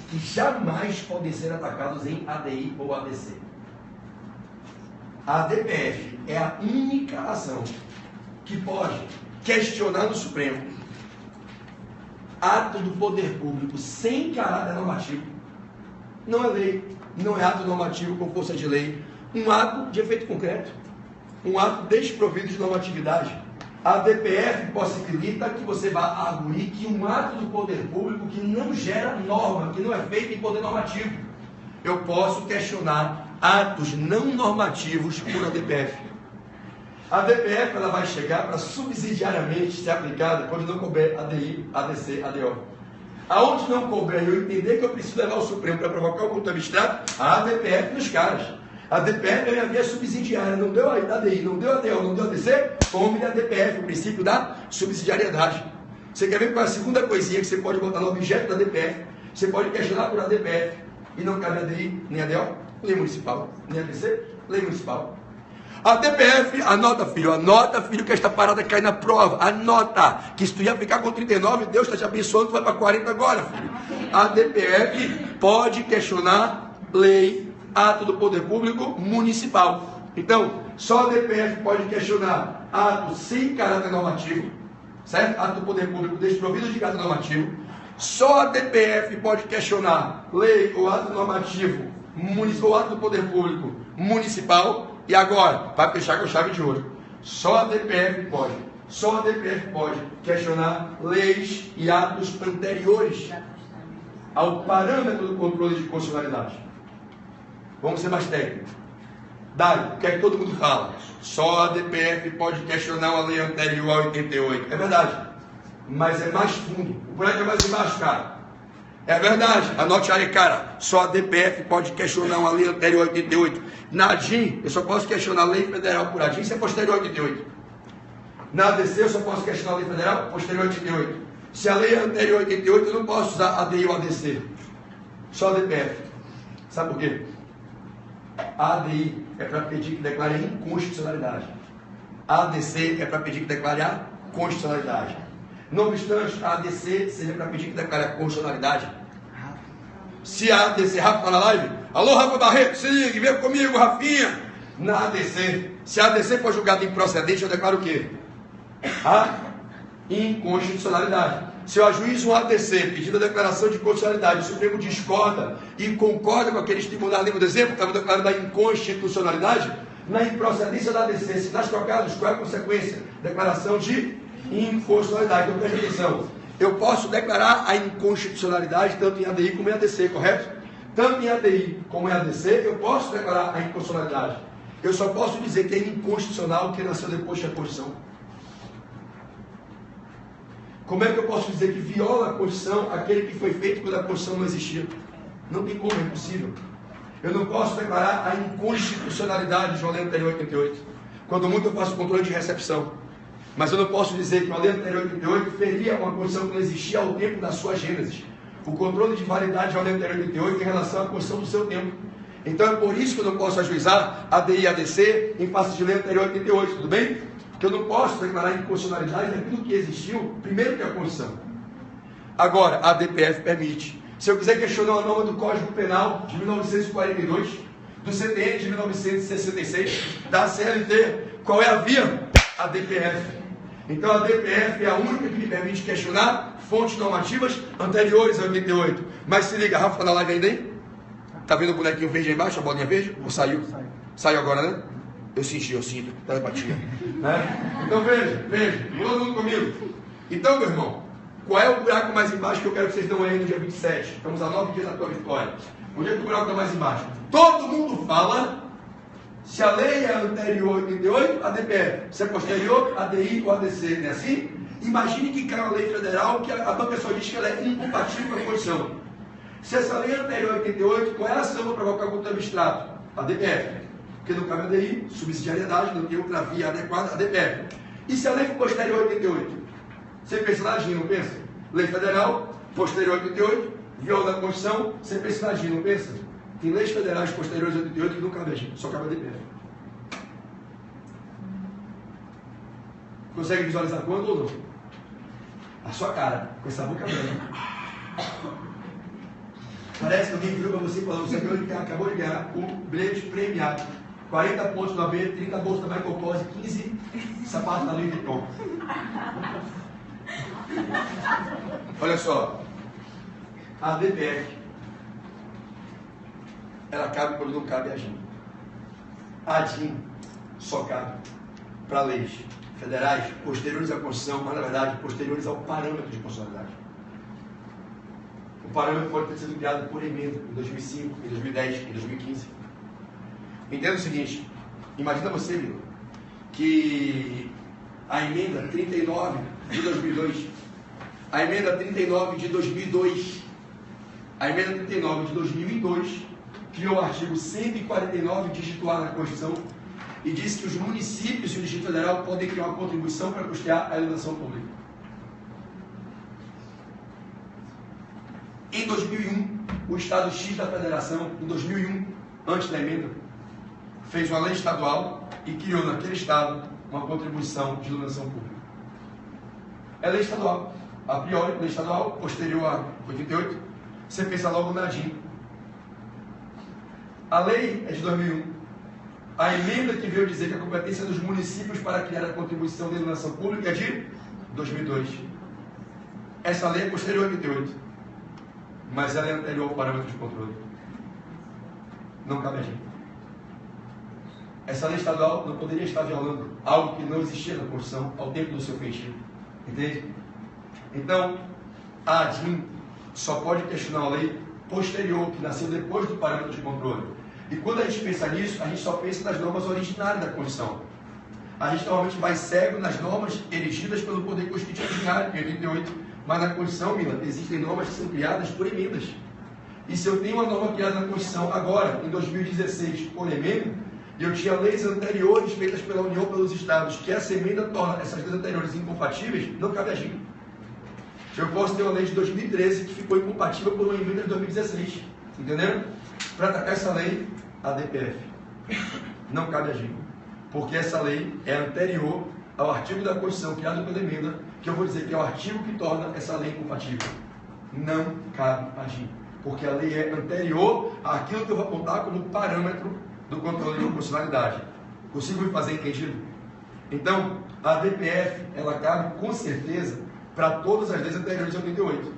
que jamais podem ser atacados em ADI ou ADC. A DPF é a única ação que pode questionar no Supremo ato do poder público sem caráter normativo. Não é lei, não é ato normativo com força de lei, um ato de efeito concreto, um ato desprovido de normatividade. A DPF possibilita que você vá arguir que um ato do poder público que não gera norma, que não é feito em poder normativo. Eu posso questionar atos não normativos por ADPF. A DPF ela vai chegar para subsidiariamente ser aplicada quando não couber ADI, ADC, ADO. Aonde não couber eu entender que eu preciso levar o Supremo para provocar o controle abstrato, a ADPF nos caras. A DPF é a via subsidiária, não deu a ADI, não deu a ADO, não deu a ADC, tome a DPF, o princípio da subsidiariedade. Você quer ver qual é a segunda coisinha que você pode botar no objeto da DPF? Você pode questionar por ADPF e não cabe ADI, nem ADO, lei municipal, nem ADC, lei municipal. A DPF, anota filho, que esta parada cai na prova, anota, que se tu ia ficar com 39, Deus está te abençoando, tu vai para 40 agora, filho. A DPF pode questionar lei, ato do poder público municipal. Então, só a DPF pode questionar ato sem caráter normativo, certo? Ato do poder público desprovido de caráter normativo. Só a DPF pode questionar lei ou ato normativo ou ato do poder público municipal. E agora, vai fechar com chave de ouro. Só a DPF pode questionar leis e atos anteriores ao parâmetro do controle de constitucionalidade. Vamos ser mais técnicos. Dário, o que é que todo mundo fala? Só a DPF pode questionar uma lei anterior a 88. É verdade. Mas é mais fundo. O buraco é mais embaixo, cara. É verdade. Anote aí, cara. Só a DPF pode questionar uma lei anterior a 88. Na ADIM, eu só posso questionar a lei federal por ADIM se é posterior a 88. Na ADC, eu só posso questionar a lei federal posterior a 88. Se a lei é anterior a 88, eu não posso usar ADI ou ADC. Só a DPF. Sabe por quê? A ADI é para pedir que declare a inconstitucionalidade. A ADC é para pedir que declare a constitucionalidade. Não obstante, a ADC seria para pedir que declare a constitucionalidade. Se a ADC, Rafa está na live? Alô, Rafa Barreto, se ligue, vem comigo, Rafinha. Na ADC, se a ADC for julgada improcedente, eu declaro o quê? A inconstitucionalidade. Se eu ajuizo um ADC pedindo a declaração de constitucionalidade, o Supremo discorda e concorda com aqueles tribunais, lembra do exemplo que estava declarando a inconstitucionalidade? Na improcedência da ADC, se nas trocadas, qual é a consequência? Declaração de inconstitucionalidade. Então preste atenção, eu posso declarar a inconstitucionalidade tanto em ADI como em ADC, correto? Tanto em ADI como em ADC, eu posso declarar a inconstitucionalidade. Eu só posso dizer que é inconstitucional quem nasceu depois da Constituição. Como é que eu posso dizer que viola a Constituição aquele que foi feito quando a Constituição não existia? Não tem como, é impossível. Eu não posso declarar a inconstitucionalidade de uma lei anterior a 88. Quando muito eu faço controle de recepção. Mas eu não posso dizer que uma lei anterior a 88 feria uma Constituição que não existia ao tempo da sua gênese. O controle de validade de uma lei anterior a 88 em relação à Constituição do seu tempo. Então é por isso que eu não posso ajuizar ADI e ADC em face de lei anterior a 88, tudo bem? Porque eu não posso declarar inconstitucionalidade daquilo que existiu primeiro que a Constituição. Agora, a DPF permite. Se eu quiser questionar a norma do Código Penal de 1942, do CTN de 1966, da CLT, qual é a via? A DPF. Então a DPF é a única que me permite questionar fontes normativas anteriores a 88. Mas se liga, Rafa, está na live ainda aí? Tá vendo o bonequinho verde aí embaixo, a bolinha verde? Ou saiu? Saiu agora, né? Eu sinto, telepatia. Né? Então veja, todo mundo comigo. Então, meu irmão, qual é o buraco mais embaixo que eu quero que vocês dão aí no dia 27? Estamos a 9 dias da tua vitória. Onde é que o buraco está mais embaixo? Todo mundo fala se a lei é anterior a 88, a DPF. Se é posterior, a DI ou a DC. Não é assim? Imagine que cai uma lei federal que a banca só diz que ela é incompatível com a Constituição. Se essa lei é anterior a 88, qual é a ação para provocar contra o abstrato? A DPF. Porque não cabe a DI, subsidiariedade, não tem outra via adequada, a DPF. E se a lei for posterior a 88? Você pensa na AGI, não pensa? Lei federal, posterior a 88, viola a Constituição, você pensa na AGI, não pensa? Tem leis federais posteriores a 88 que não cabe a AGI, só cabe a DPF. Consegue visualizar quando ou não? A sua cara, com essa boca branca. Parece que alguém virou para você e falou: você acabou de ganhar o bilhete premiado. 40 pontos da B, 30 bolsas da Michael Kors, 15 sapatos da Louis Vuitton. Olha só, a DPF, ela cabe quando não cabe a AGIM. A AGIM só cabe para leis federais posteriores à Constituição, mas na verdade posteriores ao parâmetro de constitucionalidade. O parâmetro pode ter sido criado por emenda em 2005, em 2010, em 2015. Entenda o seguinte, imagina você, Lilo, que a emenda 39 de 2002, a emenda 39 de 2002, a emenda 39 de 2002 criou o artigo 149 dígito A na Constituição e disse que os municípios e o Distrito Federal podem criar uma contribuição para custear a iluminação pública. Em 2001, o Estado X da Federação, em 2001, antes da emenda, fez uma lei estadual e criou naquele estado uma contribuição de iluminação pública. É lei estadual. A priori, lei estadual, posterior a 88, você pensa logo na AGIM. A lei é de 2001. A emenda que veio dizer que a competência dos municípios para criar a contribuição de iluminação pública é de 2002. Essa lei é posterior a 88. Mas ela é anterior ao parâmetro de controle. Não cabe a AGIM. Essa lei estadual não poderia estar violando algo que não existia na Constituição ao tempo do seu feitio. Entende? Então, a AGIM só pode questionar uma lei posterior, que nasceu depois do parâmetro de controle. E quando a gente pensa nisso, a gente só pensa nas normas originárias da Constituição. A gente normalmente vai cego nas normas erigidas pelo Poder Constituinte Ordinário, em 88. Mas na Constituição, Mila, existem normas que são criadas por emendas. E se eu tenho uma norma criada na Constituição agora, em 2016, por emenda, e eu tinha leis anteriores feitas pela União, pelos Estados, que essa emenda torna essas leis anteriores incompatíveis, não cabe a AGIM. Eu posso ter uma lei de 2013 que ficou incompatível por uma emenda de 2016. Entenderam? Para atacar essa lei, ADPF. Não cabe agir. Porque essa lei é anterior ao artigo da Constituição criado pela emenda, que eu vou dizer que é o artigo que torna essa lei incompatível. Não cabe agir. Porque a lei é anterior àquilo que eu vou apontar como parâmetro do controle de constitucionalidade. Consigo me fazer entendido? Então, a ADPF, ela cabe com certeza para todas as leis anteriores a 88.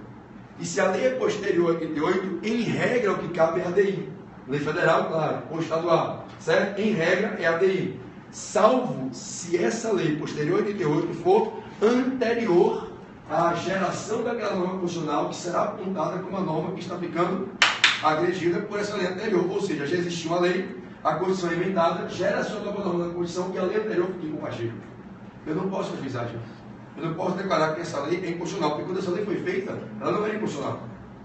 E se a lei é posterior a 88, em regra o que cabe é a ADI. Lei federal, claro, ou estadual, certo? Em regra é a ADI. Salvo se essa lei posterior a 88 for anterior à geração daquela norma constitucional que será apontada como uma norma que está ficando agredida por essa lei anterior. Ou seja, já existiu uma lei, a Constituição é emendada, gera a sua nova norma da Constituição que a lei anterior fica incompatível. Eu não posso avisar, gente. Eu não posso declarar que essa lei é inconstitucional, porque quando essa lei foi feita, ela não era inconstitucional.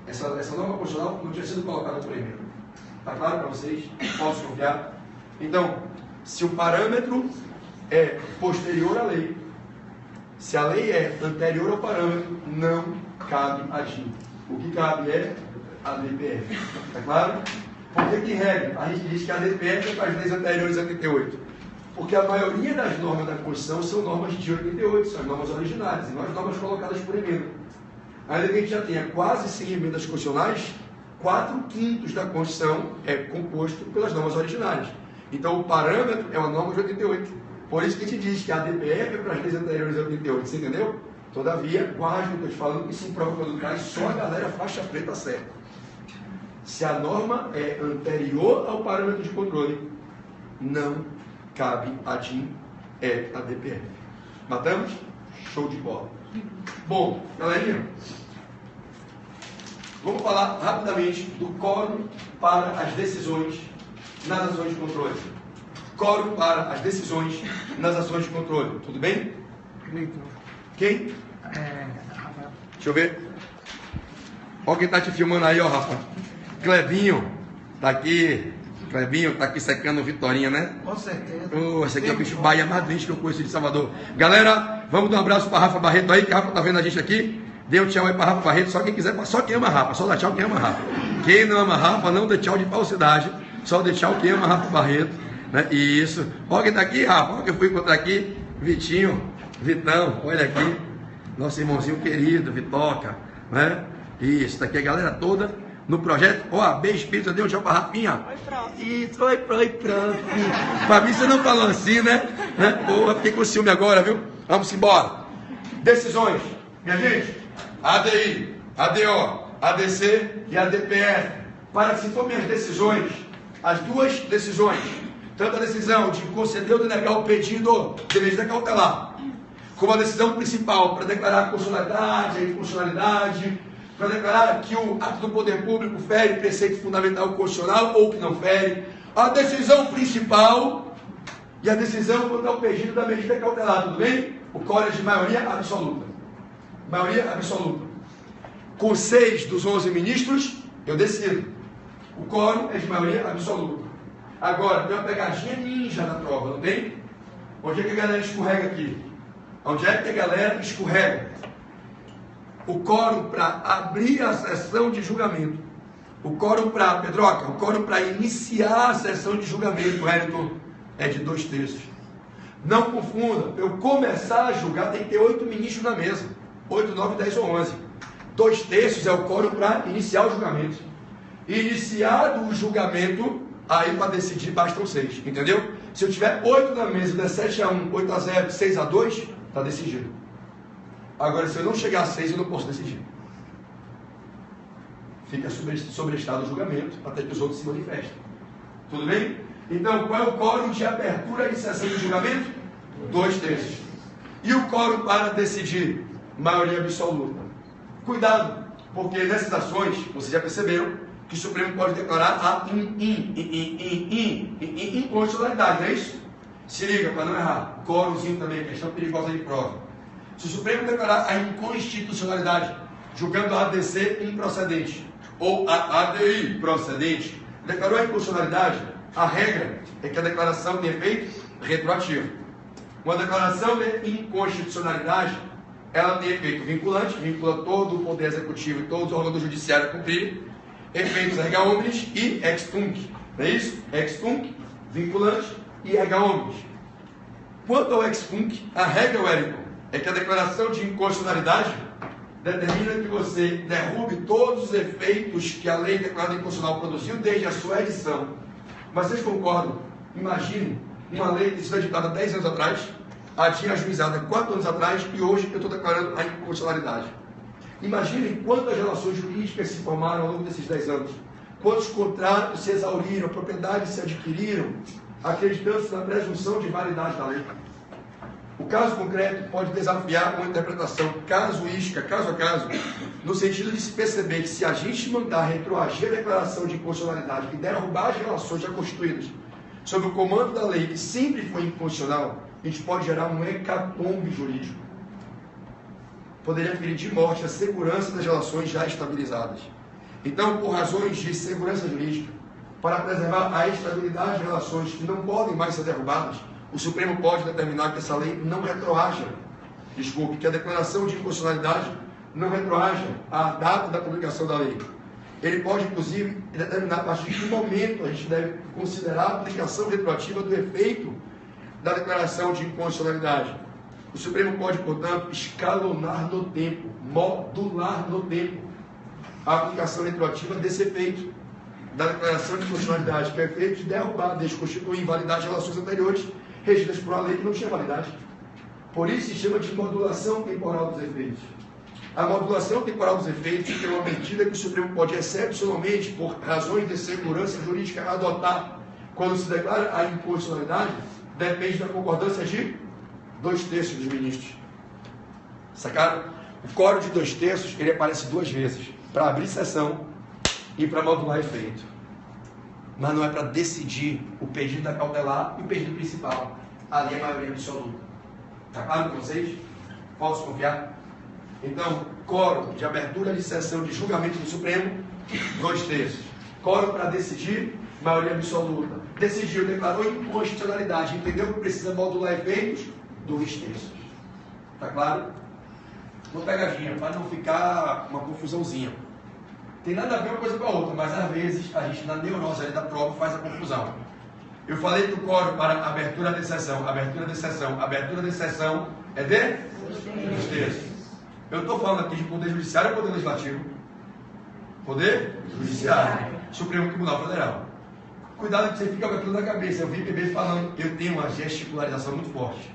Essa norma constitucional não tinha sido colocada por emenda. Está claro para vocês? Posso confiar? Então, se o parâmetro é posterior à lei, se a lei é anterior ao parâmetro, não cabe agir. O que cabe é a DPF. Está claro? Por que regra? A gente diz que a DPF é para as leis anteriores a 88. Porque a maioria das normas da Constituição são normas de 88, são as normas originárias, e não as normas colocadas por emenda. Ainda que a gente já tenha quase 100 emendas constitucionais, 4/5 da Constituição é composto pelas normas originárias. Então o parâmetro é uma norma de 88. Por isso que a gente diz que a DPF é para as leis anteriores a 88, você entendeu? Todavia, guarde o que eu estou te falando, que se prova quando traz só a galera faixa preta certa. Se a norma é anterior ao parâmetro de controle, não cabe a DIN, é a DPF. Matamos? Show de bola. Bom, galerinha, vamos falar rapidamente do quórum para as decisões nas ações de controle. Quórum para as decisões nas ações de controle. Tudo bem? Quem? Deixa eu ver. Olha quem está te filmando aí, ó, Rafa. Clebinho, tá aqui. Clebinho, tá aqui secando Vitorinha, né? Com certeza. Esse aqui é o bicho Bahia mais triste que eu conheço de Salvador. Galera, vamos dar um abraço para Rafa Barreto aí, que a Rafa tá vendo a gente aqui. Dê um tchau aí para Rafa Barreto, só quem quiser, só quem ama a Rafa, só dá tchau quem ama a Rafa. Quem não ama a Rafa, não dê tchau de falsidade, só dê tchau quem ama a Rafa Barreto, né? Isso. Olha quem tá aqui, Rafa, olha quem eu fui encontrar aqui, Vitinho, Vitão, olha aqui, nosso irmãozinho querido, Vitoca, né? Isso, tá aqui a galera toda no projeto OAB Espírita, deu um tchau pra Rafinha. Oi, prof. Isso, oi, prof. Fabi, você não falou assim, né? Porra, fiquei com ciúme agora, viu? Vamos embora. Decisões, minha gente, ADI, ADO, ADC e ADPF. Para que se tomem as decisões, as duas decisões, tanto a decisão de conceder ou denegar o pedido de medida cautelar, como a decisão principal para declarar a constitucionalidade, a inconstitucionalidade, para declarar que o ato do poder público fere preceito fundamental constitucional ou que não fere, a decisão principal e a decisão quanto ao pedido da medida cautelar, tudo bem? O quórum é de maioria absoluta. Maioria absoluta. Com 6 dos 11 ministros, eu decido. O quórum é de maioria absoluta. Agora, tem uma pegadinha ninja na prova, não tem? Onde é que a galera escorrega aqui? Onde é que a galera escorrega? O quórum para abrir a sessão de julgamento. O quórum para, Pedroca, o quórum para iniciar a sessão de julgamento, Wellington, é de 2/3. Não confunda, eu começar a julgar tem que ter 8 ministros na mesa. 8, 9, 10 ou 11. 2/3 é o quórum para iniciar o julgamento. Iniciado o julgamento, aí para decidir bastam 6, entendeu? Se eu tiver 8 na mesa, der 7-1, 8-0, 6-2, está decidido. Agora, se eu não chegar a 6, eu não posso decidir. Fica sobrestado o julgamento, até que os outros se manifestem. Tudo bem? Então, qual é o quórum de abertura e sessão de julgamento? 2/3. E o quórum para decidir? Maioria absoluta. Cuidado, porque nessas ações, vocês já perceberam que o Supremo pode declarar a inconstitucionalidade, não é isso? Se liga, para não errar. Quórumzinho também, questão perigosa de prova. Se o Supremo declarar a inconstitucionalidade, julgando a ADC improcedente, ou a ADI procedente, declarou a inconstitucionalidade, a regra é que a declaração tem efeito retroativo. Uma declaração de inconstitucionalidade, ela tem efeito vinculante, vincula todo o Poder Executivo e todos os órgãos do Judiciário a cumprir, efeitos erga omnes e ex tunc. Não é isso? Ex tunc, vinculante e erga omnes. Quanto ao ex tunc, a regra, Wellington, é que a declaração de inconstitucionalidade determina que você derrube todos os efeitos que a lei declarada inconstitucional produziu desde a sua edição. Mas vocês concordam? Imagine uma lei que foi editada 10 anos atrás, a tinha ajuizada 4 anos atrás e hoje eu estou declarando a inconstitucionalidade. Imaginem quantas relações jurídicas se formaram ao longo desses 10 anos. Quantos contratos se exauriram, propriedades se adquiriram, acreditando-se na presunção de validade da lei. O caso concreto pode desafiar uma interpretação casuística, caso a caso, no sentido de se perceber que se a gente mandar retroagir a declaração de inconstitucionalidade e derrubar as relações já constituídas sob o comando da lei que sempre foi inconstitucional, a gente pode gerar um hecatombe jurídico. Poderia ferir de morte a segurança das relações já estabilizadas. Então, por razões de segurança jurídica, para preservar a estabilidade de relações que não podem mais ser derrubadas, o Supremo pode determinar que essa lei não retroaja. Desculpe, que a declaração de inconstitucionalidade não retroaja à data da publicação da lei. Ele pode, inclusive, determinar a partir de que momento a gente deve considerar a aplicação retroativa do efeito da declaração de inconstitucionalidade. O Supremo pode, portanto, escalonar no tempo, modular no tempo, a aplicação retroativa desse efeito da declaração de inconstitucionalidade, que é o efeito de derrubar, desconstituir e invalidar as relações anteriores regidas por uma lei que não tinha validade. Por isso se chama de modulação temporal dos efeitos. A modulação temporal dos efeitos é uma medida que o Supremo pode excepcionalmente, por razões de segurança jurídica, adotar quando se declara a inconstitucionalidade, depende da concordância de 2/3 dos ministros. Sacaram? O quórum de 2/3 ele aparece 2 vezes, para abrir sessão e para modular efeito. Mas não é para decidir o pedido da cautelar e o pedido principal. Ali é a maioria absoluta. Está claro para vocês? Posso confiar? Então, quórum de abertura de sessão de julgamento do Supremo, 2/3. Quórum para decidir, maioria absoluta. Decidiu, declarou inconstitucionalidade, entendeu que precisa modular efeitos, 2/3. Está claro? Uma pegadinha, para não ficar uma confusãozinha. Tem nada a ver uma coisa com a outra, mas às vezes a gente na neurose ali da prova faz a confusão. Eu falei que o quórum para abertura de sessão, abertura de sessão, abertura de sessão é de 2/3. Eu estou falando aqui de poder judiciário ou poder legislativo? Poder judiciário. Supremo Tribunal Federal. Cuidado que você fica com aquilo na cabeça. Eu vi bebê falando, eu tenho uma gesticularização muito forte.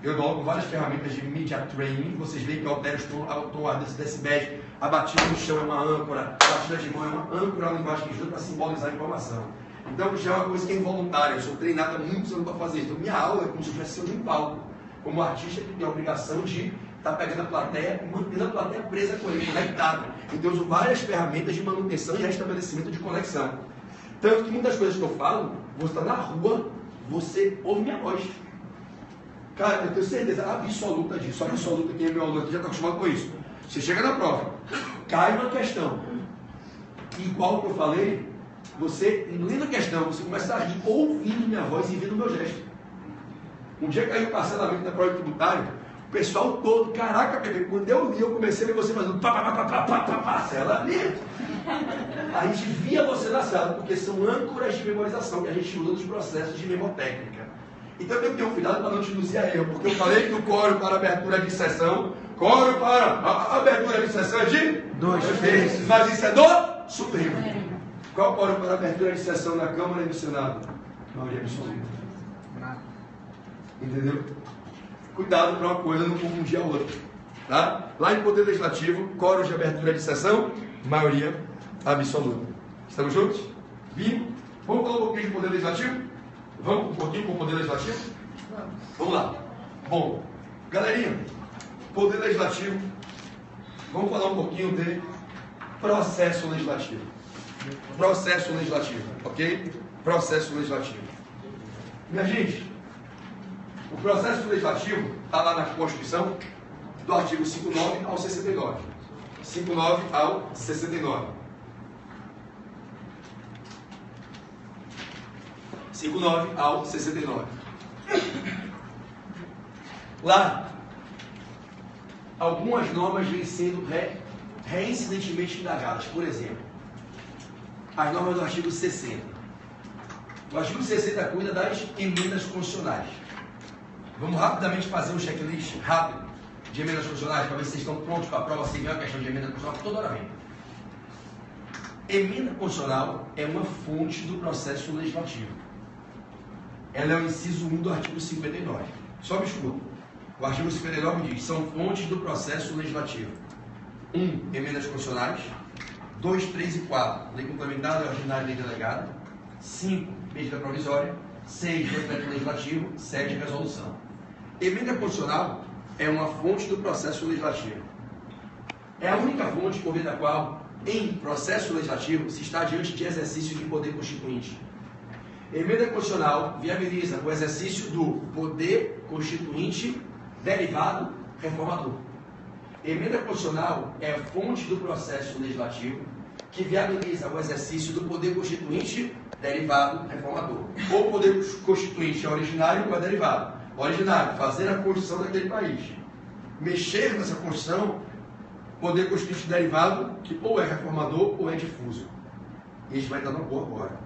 Eu dou com várias ferramentas de media training. Vocês veem que eu altero o tom desse decibéis. A batida no chão é uma âncora, a batida de mão é uma âncora, uma linguagem que ajuda para simbolizar a informação. Então já é uma coisa que é involuntária. Eu sou treinado há muitos anos para fazer isso. Então minha aula é como se tivesse sido de um palco. Como artista que tem a obrigação de estar pegando a plateia, mantendo a plateia presa com ele, conectada. Então eu uso várias ferramentas de manutenção e restabelecimento de conexão. Tanto que muitas coisas que eu falo, você está na rua, você ouve minha voz. Cara, eu tenho certeza absoluta disso. Absoluta, quem é meu aluno aqui já está acostumado com isso. Você chega na prova, cai uma questão, igual que eu falei, você, lendo a questão, você começa a rir, ouvindo minha voz e vendo meu gesto. Um dia caiu o parcelamento da prova tributária, o pessoal todo, caraca, bebê, quando eu li, eu comecei a ver você fazendo parcela ali. A gente via você na sala, porque são âncoras de memorização que a gente usa nos processos de memotécnica. Então eu tenho que ter um cuidado para não te induzir a erro, porque eu falei que o quórum para abertura de sessão, quórum para a abertura de sessão é de 2/3, mas isso é do Supremo. Qual o quórum para abertura de sessão na Câmara e no Senado? Maioria absoluta. Entendeu? Cuidado para uma coisa não confundir a outra. Tá? Lá em Poder Legislativo, quórum de abertura de sessão, maioria absoluta. Estamos juntos? Bingo? Vamos falar um pouquinho de Poder Legislativo? Vamos um pouquinho com o Poder Legislativo? Vamos lá. Bom, galerinha, Poder Legislativo, vamos falar um pouquinho de processo legislativo. Processo legislativo, ok? Processo legislativo. Minha gente, o processo legislativo está lá na Constituição, do artigo 59 ao 69. 59 ao 69. 59 ao 69. Lá, algumas normas vêm sendo reincidentemente indagadas. Por exemplo, as normas do artigo 60. O artigo 60 cuida das emendas constitucionais. Vamos rapidamente fazer um checklist rápido de emendas constitucionais, para ver se vocês estão prontos para a prova, se vem a questão de emenda constitucional, toda hora vem. Emenda constitucional é uma fonte do processo legislativo. Ela é o inciso 1 do artigo 59. Só me escuta. O artigo 59 diz: são fontes do processo legislativo. 1. Emendas constitucionais. 2, 3 e 4. Lei complementar, lei ordinária e lei delegada. 5. Medida provisória. 6. Decreto legislativo. 7. Resolução. Emenda constitucional é uma fonte do processo legislativo. É a única fonte por meio da qual, em processo legislativo, se está diante de exercício de poder constituinte. Emenda constitucional viabiliza o exercício do poder constituinte derivado reformador. Emenda constitucional é a fonte do processo legislativo que viabiliza o exercício do poder constituinte derivado reformador. Ou o poder constituinte é originário ou é derivado. Originário, fazer a Constituição daquele país. Mexer nessa Constituição, poder constituinte derivado, que ou é reformador ou é difuso. E a gente vai dar uma boa agora.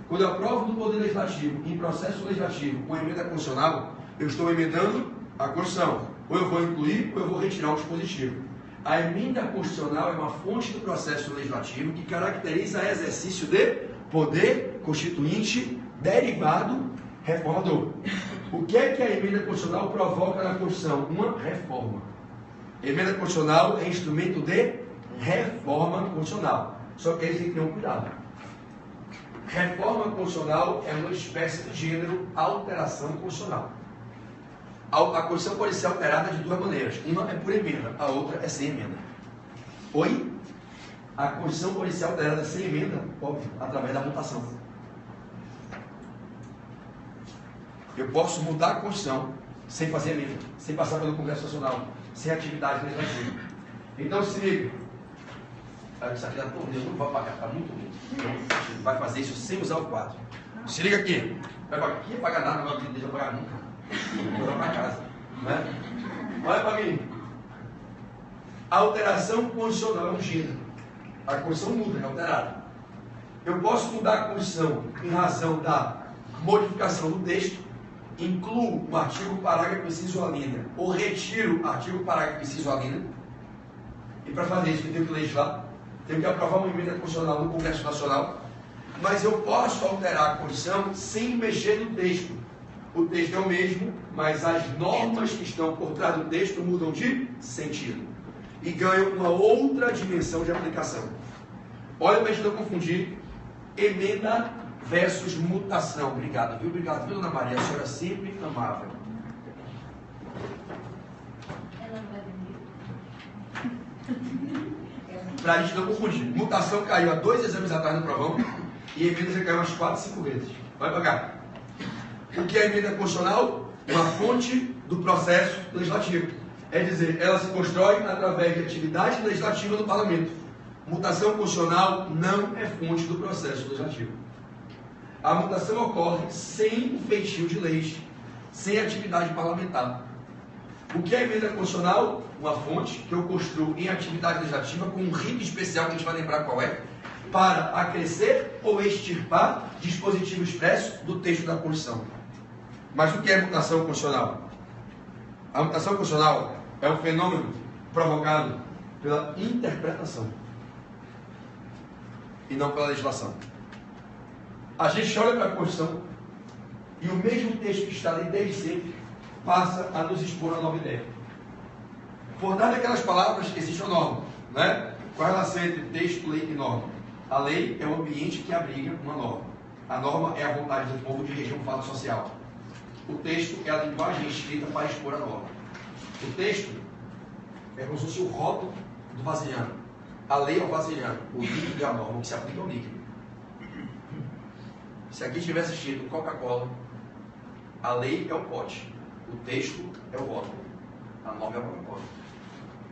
Quando eu aprovo do Poder Legislativo em processo legislativo com emenda constitucional, eu estou emendando a Constituição. Ou eu vou incluir ou eu vou retirar um dispositivo. A emenda constitucional é uma fonte do processo legislativo que caracteriza exercício de poder constituinte derivado reformador. O que é que a emenda constitucional provoca na Constituição? Uma reforma. Emenda constitucional é instrumento de reforma constitucional. Só que eles têm que ter um cuidado. Reforma constitucional é uma espécie de gênero alteração constitucional. A Constituição pode ser alterada de duas maneiras. Uma é por emenda, a outra é sem emenda. Oi? A Constituição pode ser alterada sem emenda, óbvio, através da mutação. Eu posso mudar a Constituição sem fazer emenda, sem passar pelo Congresso Nacional, sem atividade legislativa. Então se liga. Isso aqui não vai pagar, está muito ruim. Então, vai fazer isso sem usar o quadro. Se liga aqui. Vai pagar aqui, não paga nada, não deixa eu pagar nunca. Vou levar para casa. Né? Olha para mim. A alteração constitucional é um gênero. A Constituição muda, é alterada. Eu posso mudar a Constituição em razão da modificação do texto, incluo um artigo, parágrafo, inciso, alínea, ou retiro artigo, parágrafo, inciso, alínea. E para fazer isso, eu tenho que legislar. Tenho que aprovar uma emenda constitucional no Congresso Nacional, mas eu posso alterar a Constituição sem mexer no texto. O texto é o mesmo, mas as normas que estão por trás do texto mudam de sentido e ganham uma outra dimensão de aplicação. Olha para a gente não confundir emenda versus mutação. Obrigado, viu? Obrigado, viu, Dona Maria? A senhora sempre amável. Para a gente não confundir. Mutação caiu há 2 exames atrás no provão e emenda já caiu umas 4, 5 vezes. Vai para cá. O que é emenda constitucional? Uma fonte do processo legislativo. É dizer, ela se constrói através de atividade legislativa do parlamento. Mutação constitucional não é fonte do processo legislativo. A mutação ocorre sem o feitio de leis, sem atividade parlamentar. O que é emenda constitucional? Uma fonte que eu construo em atividade legislativa com um rito especial que a gente vai lembrar qual é, para acrescer ou extirpar dispositivo expresso do texto da Constituição. Mas o que é mutação constitucional? A mutação constitucional é um fenômeno provocado pela interpretação e não pela legislação. A gente olha para a Constituição e o mesmo texto que está ali desde sempre passa a nos expor a nova ideia. Por dar aquelas palavras, existe uma norma, né? Qual é a relação entre texto, lei e norma? A lei é o ambiente que abriga uma norma. A norma é a vontade do povo de reger um fato social. O texto é a linguagem escrita para expor a norma. O texto é como se fosse o rótulo do vasilhame. A lei é o vasilhame, o líquido é a norma, o que se aplica ao líquido. Se aqui tivesse escrito Coca-Cola, a lei é o pote, o texto é o rótulo, a norma é a Coca-Cola.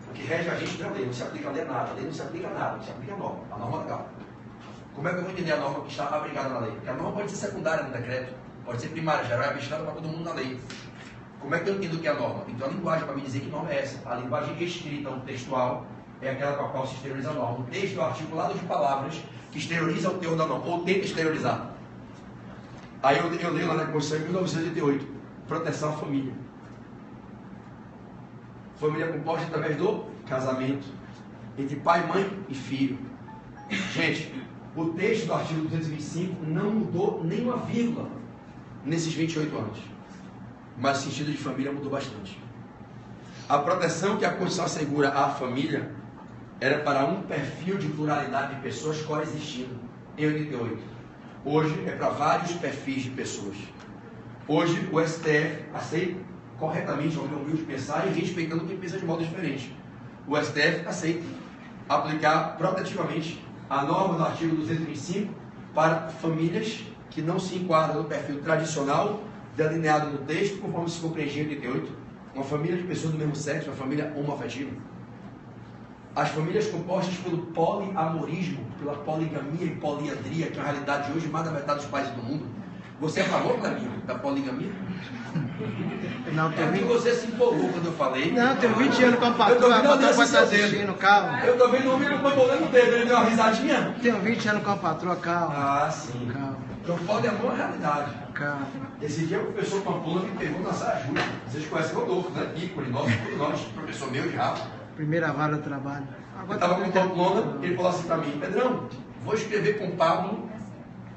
O que rege a gente não é a lei, não se aplica a lei nada, a lei não se aplica a nada, não se aplica a norma é legal. Como é que eu vou entender a norma que está abrigada na lei? Porque a norma pode ser secundária no decreto, pode ser primária, geral é destinada para todo mundo na lei. Como é que eu entendo o que é a norma? Então a linguagem para me dizer que norma é essa. A linguagem escrita, o textual, é aquela com a qual se exterioriza a norma. O texto é o articulado de palavras que exterioriza o teor da norma, ou tenta exteriorizar. Aí eu leio lá na Constituição em 1988, proteção à família. Família composta através do casamento, entre pai, mãe e filho. Gente, o texto do artigo 225 não mudou nem uma vírgula nesses 28 anos. Mas o sentido de família mudou bastante. A proteção que a Constituição assegura à família era para um perfil de pluralidade de pessoas coexistindo em 88. Hoje é para vários perfis de pessoas. Hoje o STF aceita corretamente, onde é humilde pensar e respeitando quem pensa de modo diferente. O STF aceita aplicar protetivamente a norma do artigo 225 para famílias que não se enquadram no perfil tradicional delineado no texto, conforme se compreendia em 88. Uma família de pessoas do mesmo sexo, uma família homoafetiva. As famílias compostas pelo poliamorismo, pela poligamia e poliandria, que é a realidade de hoje, mais da metade dos países do mundo. Você é a favor, Cleminho, da poligamia? Não, É que você se empolgou quando eu falei. Não, tenho 20 anos com a patroa, a patroa vai estar assistindo, calma. Eu tô vendo o homem bambolando o dedo, ele deu uma risadinha. Tenho 20 anos com a patroa, calma. Ah, sim. Calma, Então poliamor é a realidade. calma. Esse dia o professor Pampula me pegou na saia justa. Vocês conhecem o Rodolfo, né? Ícone, nosso, todos nós, professor meu de Rafa. Primeira vara do trabalho. Eu estava com o Pamplona, ele falou assim para mim: Pedrão, vou escrever com o Pablo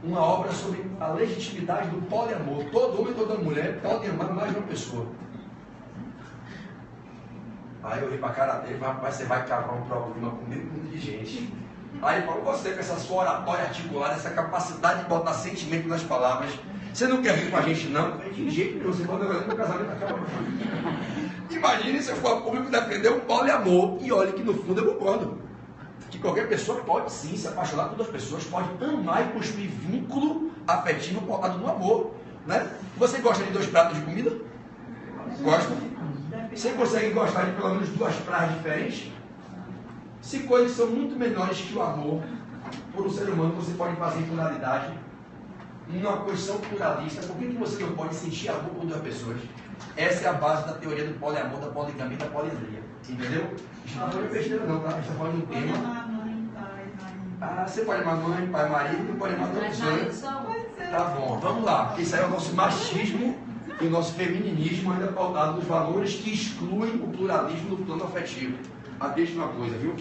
uma obra sobre a legitimidade do poliamor. Todo homem e toda mulher podem amar mais de uma pessoa. Aí eu olhei para a cara dele: rapaz, você vai cavar um problema comigo, com muita gente. Aí ele falou: você com essa sua oratória articulada, essa capacidade de botar sentimento nas palavras, você não quer vir com a gente não? Eu falei: de jeito nenhum, você pode fazer meu casamento acaba. Imagine se eu for a público defender um poliamor. E olha que no fundo eu concordo. Que qualquer pessoa pode sim se apaixonar por duas pessoas, pode amar e construir vínculo afetivo pautado no amor. Né? Você gosta de 2 pratos de comida? Gosta? Você consegue gostar de pelo menos 2 praias diferentes? Se coisas são muito menores que o amor por um ser humano, você pode fazer em pluralidade, numa posição pluralista. Por que você não pode sentir amor por 2 pessoas? Essa é a base da teoria do poliamor, da poligamia e da poliandria. Entendeu? A gente não está falando de besteira não, tá? A gente está falando de um tema. Ah, você pode amar mãe, pai, marido, e pode amar duas pessoas. Tá bom, vamos lá. Esse aí é o nosso machismo e o nosso feminismo, ainda pautado nos valores que excluem o pluralismo no plano afetivo. Atente uma coisa, viu?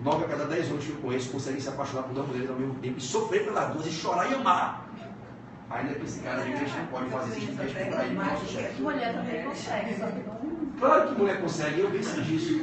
9 a cada 10 homens que eu conheço conseguem se apaixonar por 2 mulheres ao mesmo tempo e sofrer pelas 2 e chorar e amar. Ainda que esse cara de igreja não pode fazer isso, porque respeitar ele no nosso chefe. Mulher também consegue, só que não. Claro que mulher consegue, eu venço disso.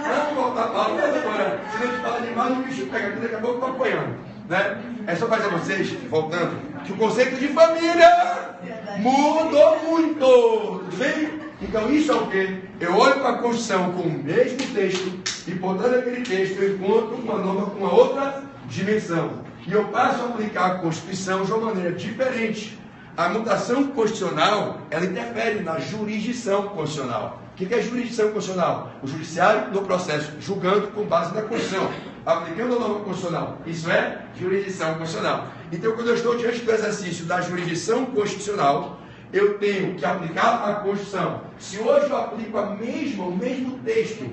Vamos voltar para a agora. Se não te fala demais, o bicho pega aqui, daqui a pouco eu estou apoiando. Né? É só fazer vocês, voltando, que o conceito de família mudou muito. Tudo bem? Então isso é o quê? Eu olho para a Constituição com o mesmo texto e por trás daquele texto eu encontro uma norma com uma outra dimensão. E eu passo a aplicar a Constituição de uma maneira diferente. A mutação constitucional, ela interfere na jurisdição constitucional. O que é jurisdição constitucional? O judiciário no processo, julgando com base na Constituição, aplicando a norma constitucional. Isso é jurisdição constitucional. Então, quando eu estou diante do exercício da jurisdição constitucional, eu tenho que aplicar a Constituição. Se hoje eu aplico o mesmo texto,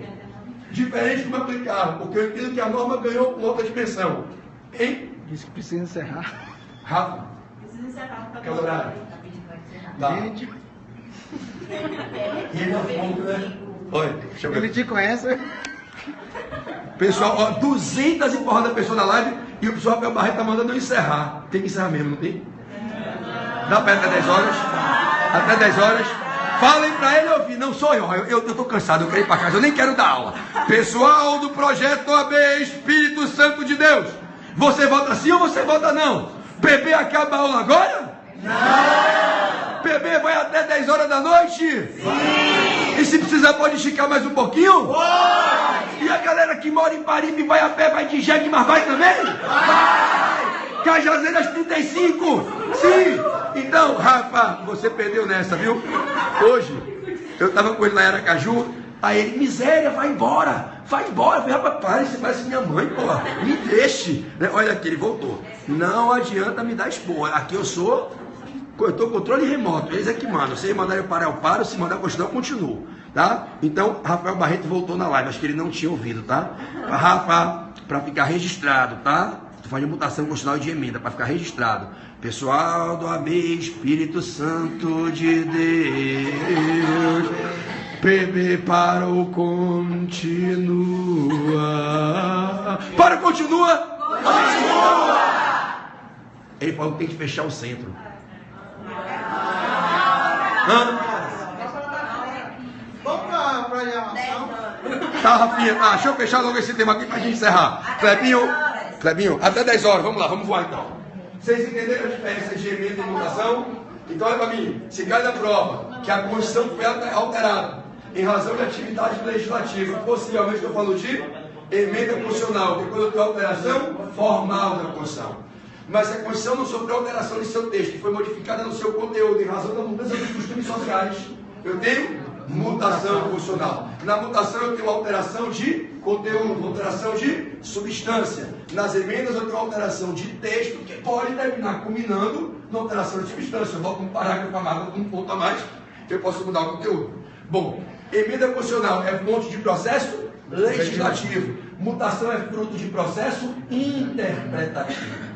diferente do que eu aplicava, porque eu entendo que a norma ganhou uma outra dimensão. Hein? Disse que precisa encerrar. Rafa? Precisa encerrar. Que horário? Tá. Gente, E ele é um ponto, né? Oi, deixa eu ver. ele te conhece? Pessoal, ó, 200 e porrada pessoas na live e o pessoal Rafael Barreto tá mandando eu encerrar. Tem que encerrar mesmo, não tem? Dá pra até 10 horas? Até 10 horas? Falem pra ele ouvir. Não sou eu tô cansado, eu quero ir pra casa, eu nem quero dar aula. Pessoal do projeto OAB Espírito Santo de Deus, você vota sim ou você vota não? PB acaba a aula agora? Não! PB vai até 10 horas da noite? Sim! E se precisar pode esticar mais um pouquinho? Pode! E a galera que mora em Paripe vai a pé, vai de jegue, mas vai também? Vai! Cajazeiras 35? Sim! Então, Rafa, você perdeu nessa, viu? Hoje, eu estava com ele lá em Aracaju, aí ele, miséria, vai embora! Vai embora! Eu falei, rapaz, para, você parece minha mãe, porra, me deixe! Olha aqui, ele voltou. Não adianta me dar expor, aqui eu estou controle remoto, eles é que mandam. Se mandar eu parar, eu paro, se mandar eu continuo, eu continuo. tá? Então, Rafael Barreto voltou na live, acho que ele não tinha ouvido, tá? Rafa, para ficar registrado, tá? Tu faz mutação constitucional de emenda, para ficar registrado. Pessoal do AB Espírito Santo de Deus, PB para o continua. Para o continua? Continua! Ele falou que tem que fechar o centro. Vamos para a alienação? Tá, Rafinha, deixa eu fechar logo esse tema aqui pra gente encerrar. Clebinho, até 10 horas, vamos lá, vamos voar então. Vocês entenderam a diferença de emenda e mutação? Então olha pra mim, se cai da prova que a Constituição foi alterada em razão de atividade legislativa, possivelmente eu falo de emenda constitucional, que é quando tem alteração formal da Constituição. Mas a Constituição não sofreu alteração em seu texto, que foi modificada no seu conteúdo, em razão da mudança dos costumes sociais. Eu tenho mutação constitucional. Na mutação eu tenho alteração de conteúdo, alteração de substância. Nas emendas eu tenho alteração de texto, que pode terminar culminando na alteração de substância. Eu boto um parágrafo a mais, um ponto a mais, eu posso mudar o conteúdo. Bom, emenda constitucional é fonte de processo legislativo. Mutação é fruto de processo interpretativo.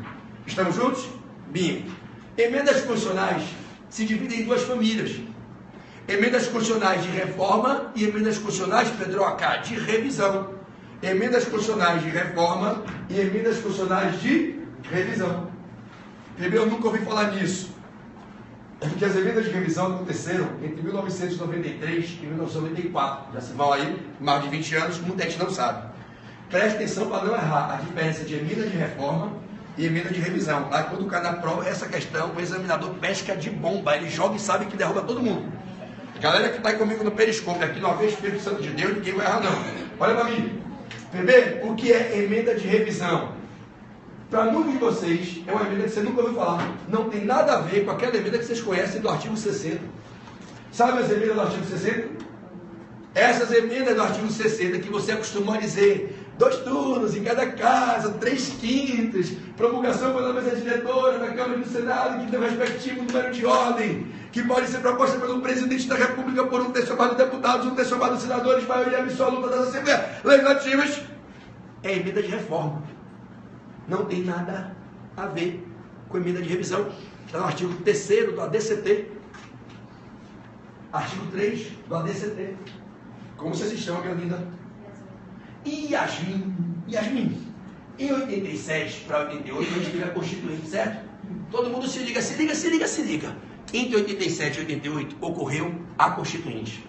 Estamos juntos? Bingo. Emendas constitucionais se dividem em duas famílias. Emendas constitucionais de reforma e emendas constitucionais, Pedro Acá, de revisão. Emendas constitucionais de reforma e emendas constitucionais de revisão. Primeiro, eu nunca ouvi falar nisso. Porque as emendas de revisão aconteceram entre 1993 e 1994. Já se vão aí mais de 20 anos, muita gente não sabe. Preste atenção para não errar a diferença de emenda de reforma e emenda de revisão. Lá quando cai na prova, essa questão, o examinador pesca de bomba. Ele joga e sabe que derruba todo mundo. Galera que está aí comigo no Periscope, aqui no vez Espírito Santo de Deus, ninguém vai errar não. Olha para mim. PB, o que é emenda de revisão? Para muitos de vocês, é uma emenda que você nunca ouviu falar. Não tem nada a ver com aquela emenda que vocês conhecem do artigo 60. Sabe as emendas do artigo 60? Essas emendas do artigo 60 que você acostumou a dizer 2 turnos em cada casa, 3/5, promulgação pela mesa diretora da Câmara e do Senado, que tem o respectivo número de ordem, que pode ser proposta pelo presidente da República por um terço chamado deputados, um terço chamado senadores, maioria absoluta das Assembleias Legislativas. É emenda de reforma. Não tem nada a ver com emenda de revisão. Está no artigo 3º do ADCT. Artigo 3 do ADCT. Como você se chama, minha linda? Yasmin, em 87 para 88 a gente teve a Constituinte, certo? Todo mundo se liga. Entre 87 e 88 ocorreu a Constituinte.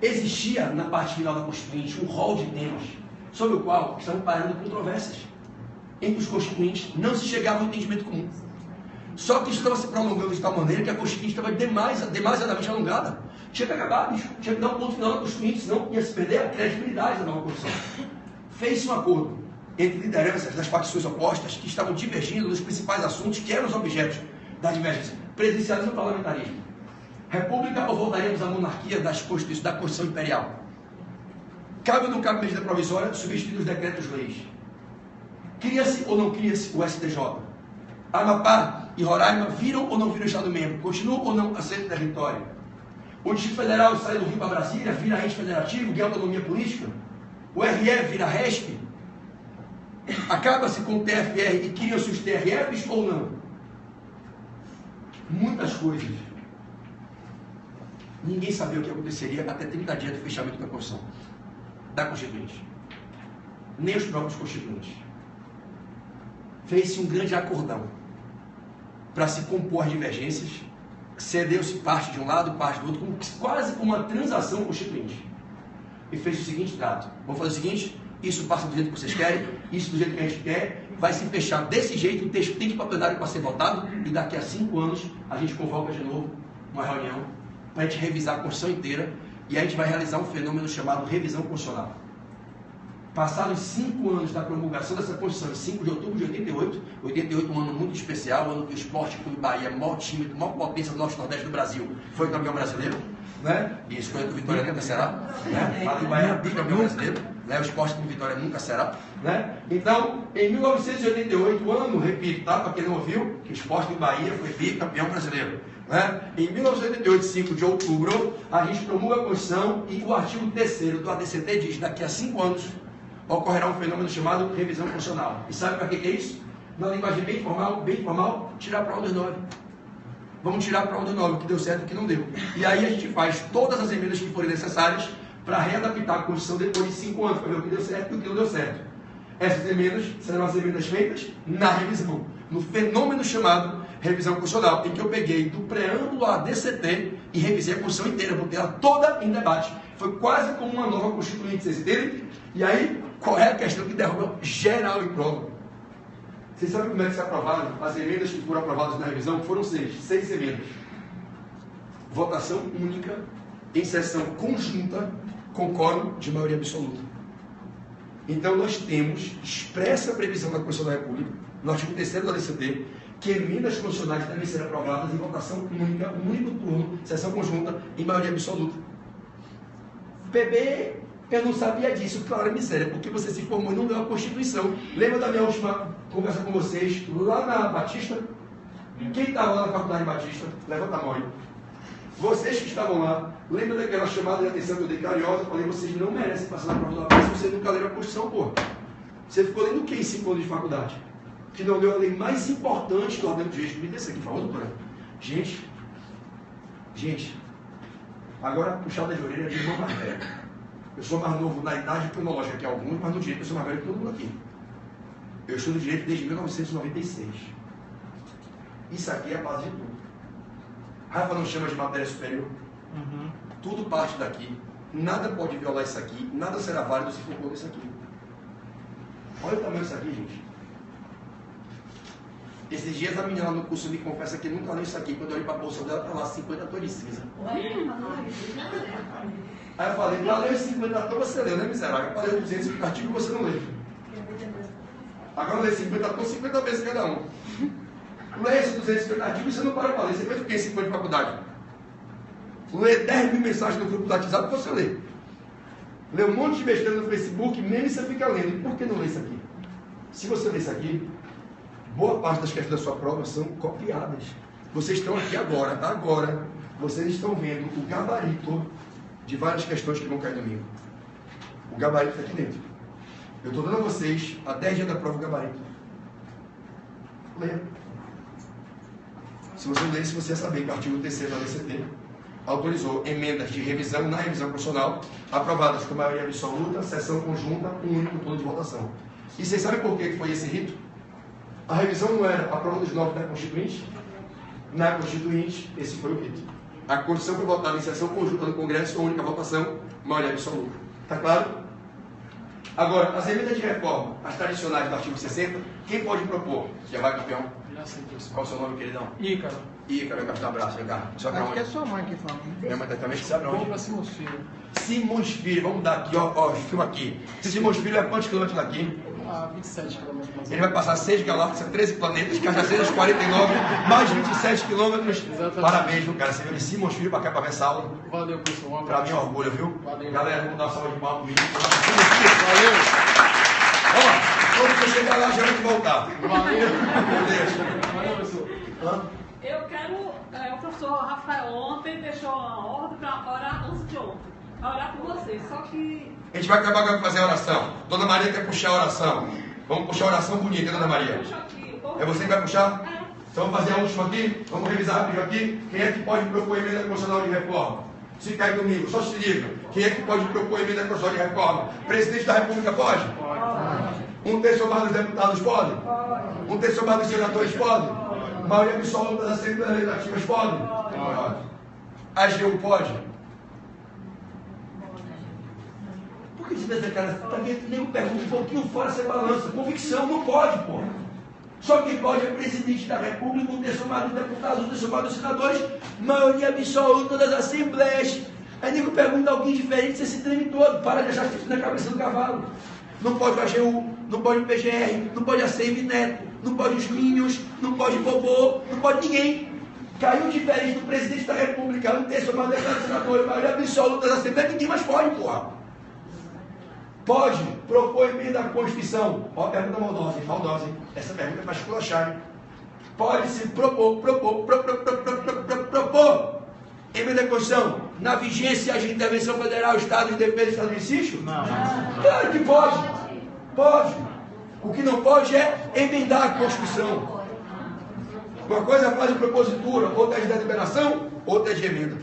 Existia na parte final da Constituinte um rol de temas sobre o qual estão parando controvérsias. Entre os constituintes não se chegava a um entendimento comum. Só que isso estava se prolongando de tal maneira que a Constituinte estava demasiadamente alongada. Tinha que acabar, bicho. Tinha que dar um ponto final na Constituinte, senão ia se perder a credibilidade da nova Constituição. Fez-se um acordo entre lideranças das facções opostas que estavam divergindo dos principais assuntos que eram os objetos da divergência. Presidencialismo e parlamentarismo. República ou voltaremos à monarquia da Constituição Imperial? Cabe ou não cabe medida provisória de substituir os decretos-leis? Cria-se ou não cria-se o STJ? Amapá e Roraima viram ou não viram o Estado-membro? Continuam ou não a ser território? O Distrito Federal sai do Rio para Brasília, vira ente federativo, ganha autonomia política? O RE vira RESP? Acaba-se com o TFR e criam-se os TRFs ou não? Muitas coisas. Ninguém sabia o que aconteceria até 30 dias do fechamento da Constituição, da Constituinte. Nem os próprios constituintes. Fez-se um grande acordão para se compor as divergências, cedeu-se parte de um lado, parte do outro, quase como uma transação constituinte. E fez o seguinte trato: vamos fazer o seguinte, isso passa do jeito que vocês querem, isso do jeito que a gente quer, vai se fechar desse jeito, o texto tem que ir para plenário para ser votado, e daqui a 5 anos a gente convoca de novo uma reunião para a gente revisar a Constituição inteira, e a gente vai realizar um fenômeno chamado revisão constitucional. Passados 5 anos da promulgação dessa Constituição, em 5 de outubro de 88 um ano muito especial, um ano que o Esporte Clube Bahia, maior time, maior potência do Norte-Nordeste do Brasil, foi campeão brasileiro, né? E isso foi o Vitória nunca será, né? Mas o Bahia é bicampeão brasileiro, né? O Esporte Clube Vitória nunca será, né? Então, em 1988, ano, repito, tá? Para quem não ouviu, que o Esporte Clube Bahia foi bicampeão brasileiro. Né? Em 1988, 5 de outubro, a gente promulga a Constituição e o artigo 3º do ADCT diz: daqui a 5 anos ocorrerá um fenômeno chamado revisão constitucional. E sabe para que é isso? Na linguagem bem formal, tirar a prova dos 9. Vamos tirar a prova dos 9, o que deu certo e o que não deu. E aí a gente faz todas as emendas que forem necessárias para readaptar a Constituição depois de 5 anos, para ver o que deu certo e o que não deu certo. Essas emendas serão as emendas feitas na revisão, no fenômeno chamado revisão constitucional, em que eu peguei do preâmbulo à DCT e revisei a Constituição inteira, botei ela toda em debate. Foi quase como uma nova Constituinte, vocês entendem? E aí, qual é a questão que derruba geral em prova? Vocês sabem como é que se aprovaram? As emendas que foram aprovadas na revisão foram 6 emendas. Votação única, em sessão conjunta, com quórum de maioria absoluta. Então nós temos expressa previsão da Constituição da República, no artigo 3º da DCT, que emendas constitucionais devem ser aprovadas em votação única, um único turno, sessão conjunta, em maioria absoluta. PB, eu não sabia disso, claro, miséria, porque você se formou e não leu a Constituição. Lembra da minha última conversa com vocês, lá na Batista? Quem estava lá na Faculdade Batista? Levanta a mão aí. Vocês que estavam lá, lembra daquela chamada de atenção que eu dei carinhosa? Eu falei: vocês não merecem passar na prova da OAB se você nunca leu a Constituição, porra. Você ficou lendo o que em 5 anos de faculdade? Que não leu a lei mais importante do ordenamento jurídico. Me dê isso aqui, por favor, doutora. Gente, agora puxada de orelha de irmão mais velho. Eu sou mais novo na idade cronológica que alguns, mas no direito eu sou mais velho que todo mundo aqui. Eu estudo direito desde 1996. Isso aqui é a base de tudo. Rafa não chama de matéria superior. Tudo parte daqui. Nada pode violar isso aqui. Nada será válido se for contra isso aqui. Olha o tamanho disso aqui, gente. Esses dias a menina lá no curso me confessa que nunca leu isso aqui. Quando eu olhei para a bolsa dela, está lá 50 tons de cinza. Aí eu falei: para ler 50 tons você leu, né, miserável? Para ler 200 artigos você não leu. Agora lê 50 tons, 50 vezes cada um. Lê esses 250 artigos e você não para ler. Você fez o que em 5 anos de faculdade? Lê 10 mil mensagens no grupo do WhatsApp que você lê. Lê um monte de besteira no Facebook, meme, você fica lendo. E por que não lê isso aqui? Se você lê isso aqui, boa parte das questões da sua prova são copiadas. Vocês estão aqui agora, tá? Agora, vocês estão vendo o gabarito de várias questões que vão cair domingo. O gabarito está aqui dentro. Eu estou dando a vocês, a 10 dias da prova, o gabarito. Leia. Se você ler, se você ia saber que o artigo 3º da DCT autorizou emendas de revisão na revisão constitucional, aprovadas com maioria absoluta, sessão conjunta, um único turno de votação. E vocês sabem por que foi esse rito? A revisão não era a prova dos 9 da Constituinte? Na Constituinte, esse foi o rito. A Constituição foi votada em sessão conjunta no Congresso, única votação, maioria absoluta. Está claro? Agora, as emendas de reforma, as tradicionais do artigo 60, quem pode propor? Já vai, campeão? Qual é o seu nome, queridão? Ícaro. Ícaro, vem cá, dar um abraço, vem cá. Acho que é sua mãe que fala. Minha mãe também sabe onde? Compra Simões Filho. Simões Filho, vamos dar aqui, ó, filma aqui. Simões Filho é quantos quilômetros daqui? 27 quilômetros. Ele vai passar 6 galáxias, 13 planetas, Cajazeiras 49, mais 27 quilômetros. Exatamente. Parabéns, viu, cara? Você veio de Simões Filho para cá para ver essa aula. Valeu, pessoal. Para mim é orgulho, viu? Valeu. Galera, vamos dar uma salva de palmas comigo. Valeu. Ó, quando você chegar lá, já vai voltar. Valeu. Meu Deus. Valeu, pessoal. Hã? Eu quero. O professor Rafael ontem deixou uma ordem para orar antes de ontem. Para orar por vocês. Só que. A gente vai acabar agora com fazer a oração. Dona Maria quer puxar a oração. Vamos puxar a oração bonita, Dona Maria. Puxa aqui. É você que vai puxar? É. Então vamos fazer a última aqui. Vamos revisar rápido aqui. Quem é que pode propor emenda constitucional de reforma? Se cai domingo, só se liga. Quem é que pode propor emenda constitucional de reforma? Presidente da República pode? Pode. 1/3 ou mais dos deputados pode? Pode. 1/3 ou mais dos senadores pode? Maioria absoluta das Assembleias Legislativas pode? Pode. A AGU pode? Por que você pensa, cara? Tá vendo? Nem pergunta um pouquinho fora, você balança. Convicção não pode, pô. Só quem pode é presidente da República, 1/3 ou mais dos deputados, 1/3 ou mais dos senadores, maioria absoluta das Assembleias. Aí nego pergunta alguém diferente, você se treme todo. Para de achar isso na cabeça do cavalo. Não pode o AGU, não pode o PGR, não pode a Seive Neto, não pode os Minions, não pode o Bobô, não pode ninguém. Caiu diferente do presidente da República, 1/3 ou mais dos deputados, senadores, maioria absoluta das Assembleias, ninguém mais pode, porra. Pode propor emenda à Constituição. Ó, pergunta maldosa, hein? Maldosa, hein? Essa pergunta é para esculachar, hein? Pode-se propor. Emenda à Constituição, na vigência de intervenção federal, Estado de defesa e Estado de sítio? Não. Claro que pode. Pode. O que não pode é emendar a Constituição. Uma coisa faz de propositura, outra é de deliberação, outra é de emenda.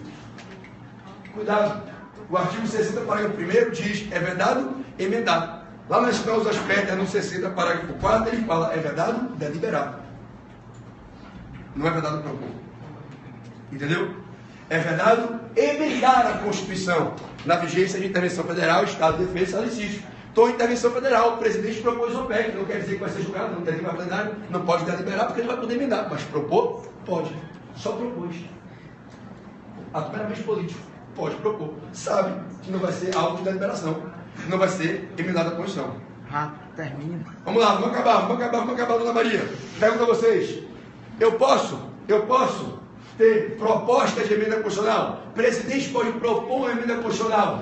Cuidado. O artigo 60, parágrafo 1º diz, é vedado emendar. Lá nas cláusulas pétreas, no 60, parágrafo 4, ele fala, é vedado deliberar. Não é vedado propor. Entendeu? É vedado emendar a Constituição na vigência de intervenção federal, Estado de defesa e Estado de sítio. Então, intervenção federal, o presidente propôs o PEC, não quer dizer que vai ser julgado, não tem que plenário, não pode deliberar porque ele vai poder emendar, mas propor, pode. Só propôs. Ato meramente político, pode propor. Sabe que não vai ser alvo de deliberação, não vai ser emendada a Constituição. Termina. Vamos lá, vamos acabar, dona Maria. Pergunto a vocês, eu posso ter proposta de emenda constitucional? O presidente pode propor uma emenda constitucional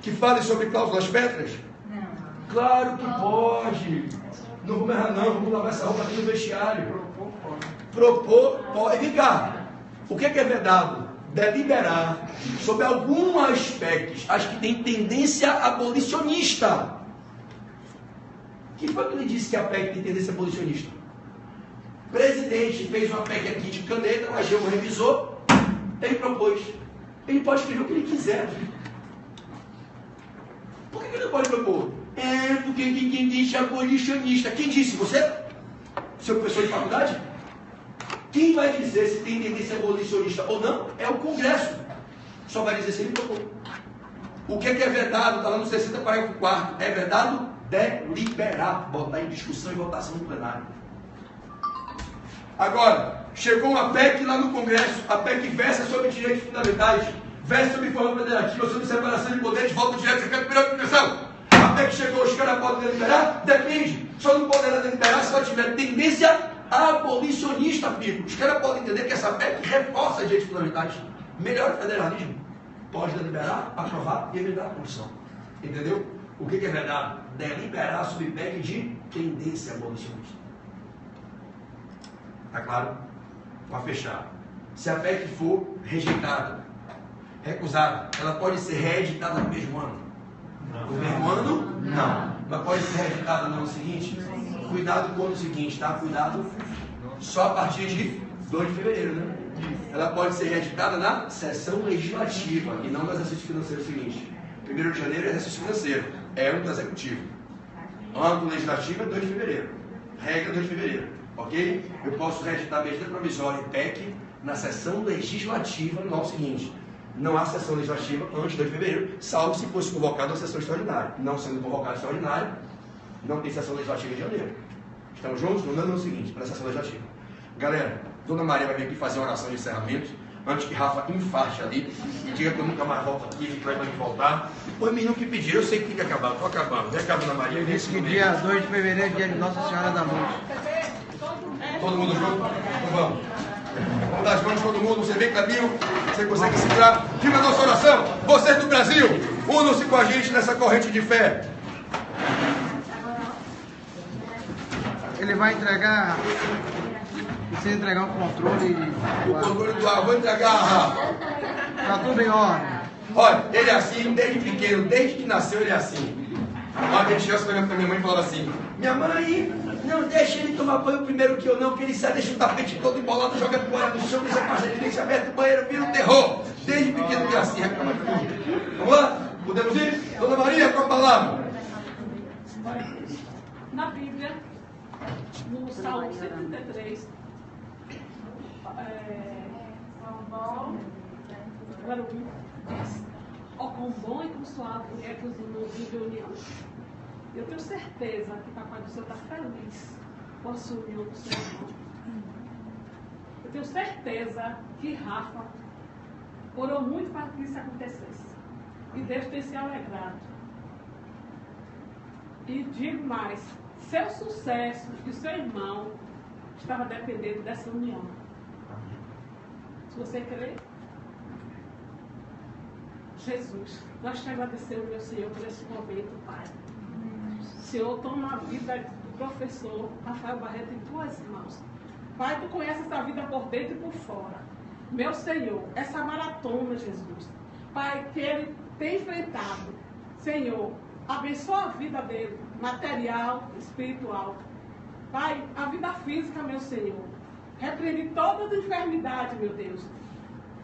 que fale sobre cláusulas pétreas? Não. Claro que pode. Não vamos errar não, vamos lavar essa roupa aqui no vestiário. Propor, pode. Vem cá. O que é vedado? Deliberar sobre alguns aspectos, as que têm tendência abolicionista. Quem foi que ele disse que a PEC tem tendência abolicionista? O presidente fez uma PEC aqui de caneta, o AGU revisou, ele propôs. Ele pode escrever o que ele quiser. Por que ele não pode propor? Porque quem disse é abolicionista. Quem disse? Você? Seu professor de faculdade? Quem vai dizer se tem tendência abolicionista ou não é o Congresso. Só vai dizer se ele propor. O que é vedado? Está lá no 60, parágrafo 4. É vedado deliberar, botar em discussão e votação no plenário. Agora, chegou uma PEC lá no Congresso, a PEC versa sobre direitos fundamentais, versa sobre forma federativa, sobre separação de poderes, voto direto, secreto, primeira dimensão. A PEC chegou, os caras podem deliberar? Depende. Só não poderá deliberar se ela tiver tendência abolicionista, filho. Os caras podem entender que essa PEC reforça direitos fundamentais, melhora o federalismo. Pode deliberar, aprovar e emendar a Constituição. Entendeu? O que é verdade? Deliberar sobre PEC de tendência abolicionista. Tá claro? Para fechar. Se a PEC for rejeitada, recusada, ela pode ser reeditada no mesmo ano? Não. No mesmo ano? Não. Mas pode ser reeditada no ano seguinte? Cuidado com o ano seguinte, tá? Cuidado só a partir de 2 de fevereiro, né? Ela pode ser reeditada na sessão legislativa e não no exercício financeiro seguinte. 1º de janeiro é exercício financeiro, é ano do executivo. Ano legislativo é 2 de fevereiro. Regra 2 de fevereiro. Ok? Eu posso reeditar a medida provisória e PEC na sessão legislativa no ano seguinte. Não há sessão legislativa antes de 2 de fevereiro, salvo se fosse convocada uma sessão extraordinária. Não sendo convocada extraordinária, não tem sessão legislativa em janeiro. Estamos juntos? No ano seguinte, para a sessão legislativa. Galera, Dona Maria vai vir aqui fazer uma oração de encerramento, antes que Rafa infarte ali e diga que eu nunca mais volto aqui, que vai me voltar. Os meninos que pediram, eu sei que tem que acabar, estou acabando. Vem cá, Dona Maria. Disse que dia 2 de fevereiro é dia de Nossa Senhora da Luz. Todo mundo junto? Então vamos. Vamos dar as mãos todo mundo, você vem caminho, você consegue segurar. Firme a nossa oração. Vocês do Brasil, unam-se com a gente nessa corrente de fé. Ele vai entregar. Precisa entregar um controle. O controle do ar, vou entregar. Tá tudo em ordem. Olha, ele é assim desde pequeno, desde que nasceu ele é assim. Uma vez eu olhando para minha mãe e falava assim: minha mãe, não deixa ele tomar banho primeiro que eu não, que ele sai, deixa o tapete todo embolado, joga a poeira no chão, deixa a pasta de deixa aberto o banheiro, vira um terror. Desde pequeno que é assim, reclama de tudo. Vamos lá? Podemos ir? Dona Maria, com a palavra. Na Bíblia, no Salmo 133, diz: ó, quão bom e quão suave é que os irmãos vivem união. Eu tenho certeza que Papai do Céu está feliz com a sua união com o seu irmão. Eu tenho certeza que Rafa orou muito para que isso acontecesse. E Deus tem se alegrado. E digo mais, seu sucesso e o seu irmão estava dependendo dessa união. Se você crê, Jesus, nós te agradecemos, meu Senhor, por esse momento, Pai. Senhor, toma a vida professor Rafael Barreto em tuas mãos. Pai, tu conheces essa vida por dentro e por fora. Meu Senhor, essa maratona, Jesus, Pai, que ele tem enfrentado, Senhor, abençoa a vida dele, material, espiritual. Pai, a vida física, meu Senhor, repreende todas as enfermidades, meu Deus.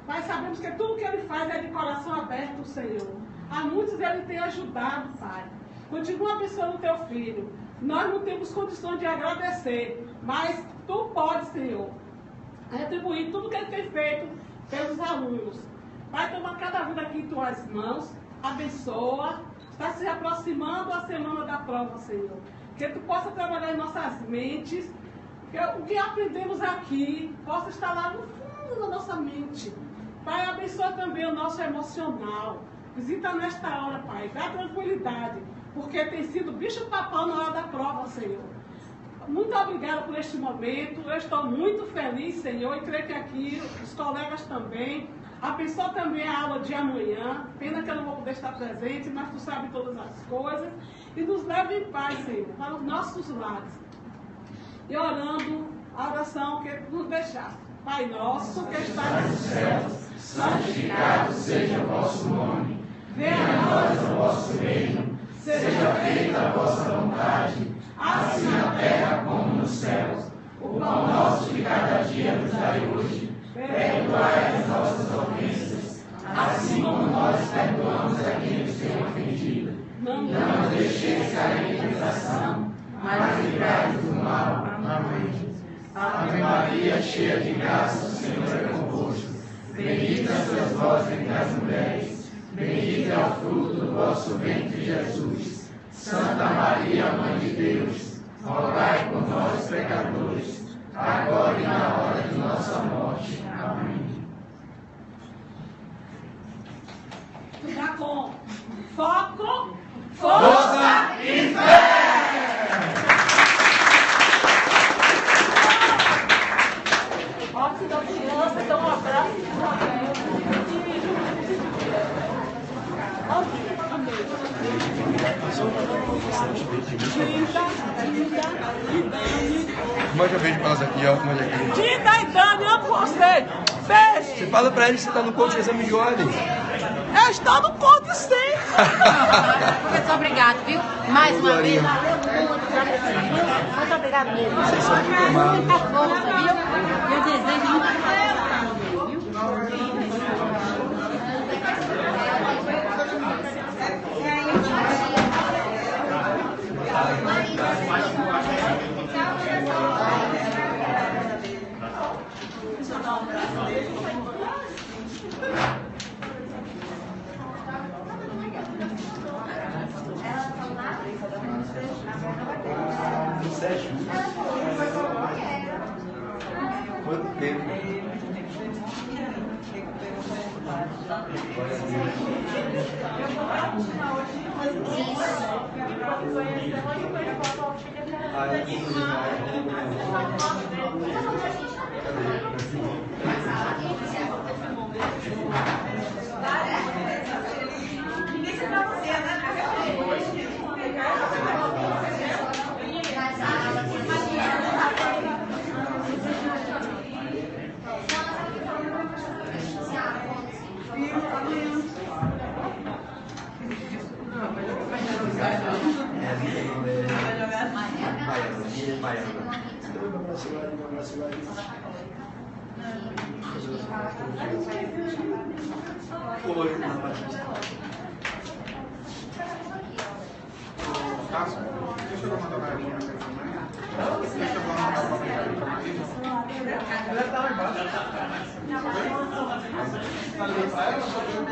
Pai, sabemos que tudo que ele faz é de coração aberto, Senhor. A muitos ele tem ajudado, Pai. Continua abençoando o teu filho. Nós não temos condições de agradecer, mas tu podes, Senhor, retribuir tudo que ele tem feito pelos alunos. Pai, toma cada vida aqui em tuas mãos, abençoa. Está se aproximando a semana da prova, Senhor. Que tu possa trabalhar em nossas mentes, que o que aprendemos aqui possa estar lá no fundo da nossa mente. Pai, abençoa também o nosso emocional. Visita nesta hora, Pai, dá tranquilidade, porque tem sido bicho-papão na hora da prova, Senhor. Muito obrigada por este momento. Eu estou muito feliz, Senhor, e creio que aqui os colegas também. Abençoa também a aula de amanhã. Pena que eu não vou poder estar presente, mas tu sabe todas as coisas. E nos leve em paz, Senhor, para os nossos lares. E orando a oração que nos deixaste. Pai nosso que estás nos céus, santificado seja o vosso nome. Venha a nós o vosso reino. Seja feita a vossa vontade, assim na terra como nos céus. O pão nosso de cada dia nos dai hoje. Perdoai as nossas ofensas, assim como nós perdoamos a quem nos tem ofendido. Não nos deixeis cair em tentação, mas livrai-nos do mal. Amém. Ave Maria, cheia de graça, o Senhor é convosco. Bendita sois vós entre as mulheres, bendito é o fruto do vosso ventre, Jesus. Santa Maria, Mãe de Deus, rogai por nós, pecadores, agora e na hora de nossa morte. Amém. Dá com foco, força e fé! Ótimo da criança, então um abraço e um Mande um beijo para elas aqui, ó. Mande aqui. Dida e Dani, amo você. Beijo. Você fala para eles que você está no curso de exame de ordem. Eu estou no corte, sim. Professor, obrigado, viu? Mais uma vez, valeu muito. Muito obrigado mesmo. Vocês são muito amados. Muita força, viu? Eu desejo muita força, viu? Quanto tempo?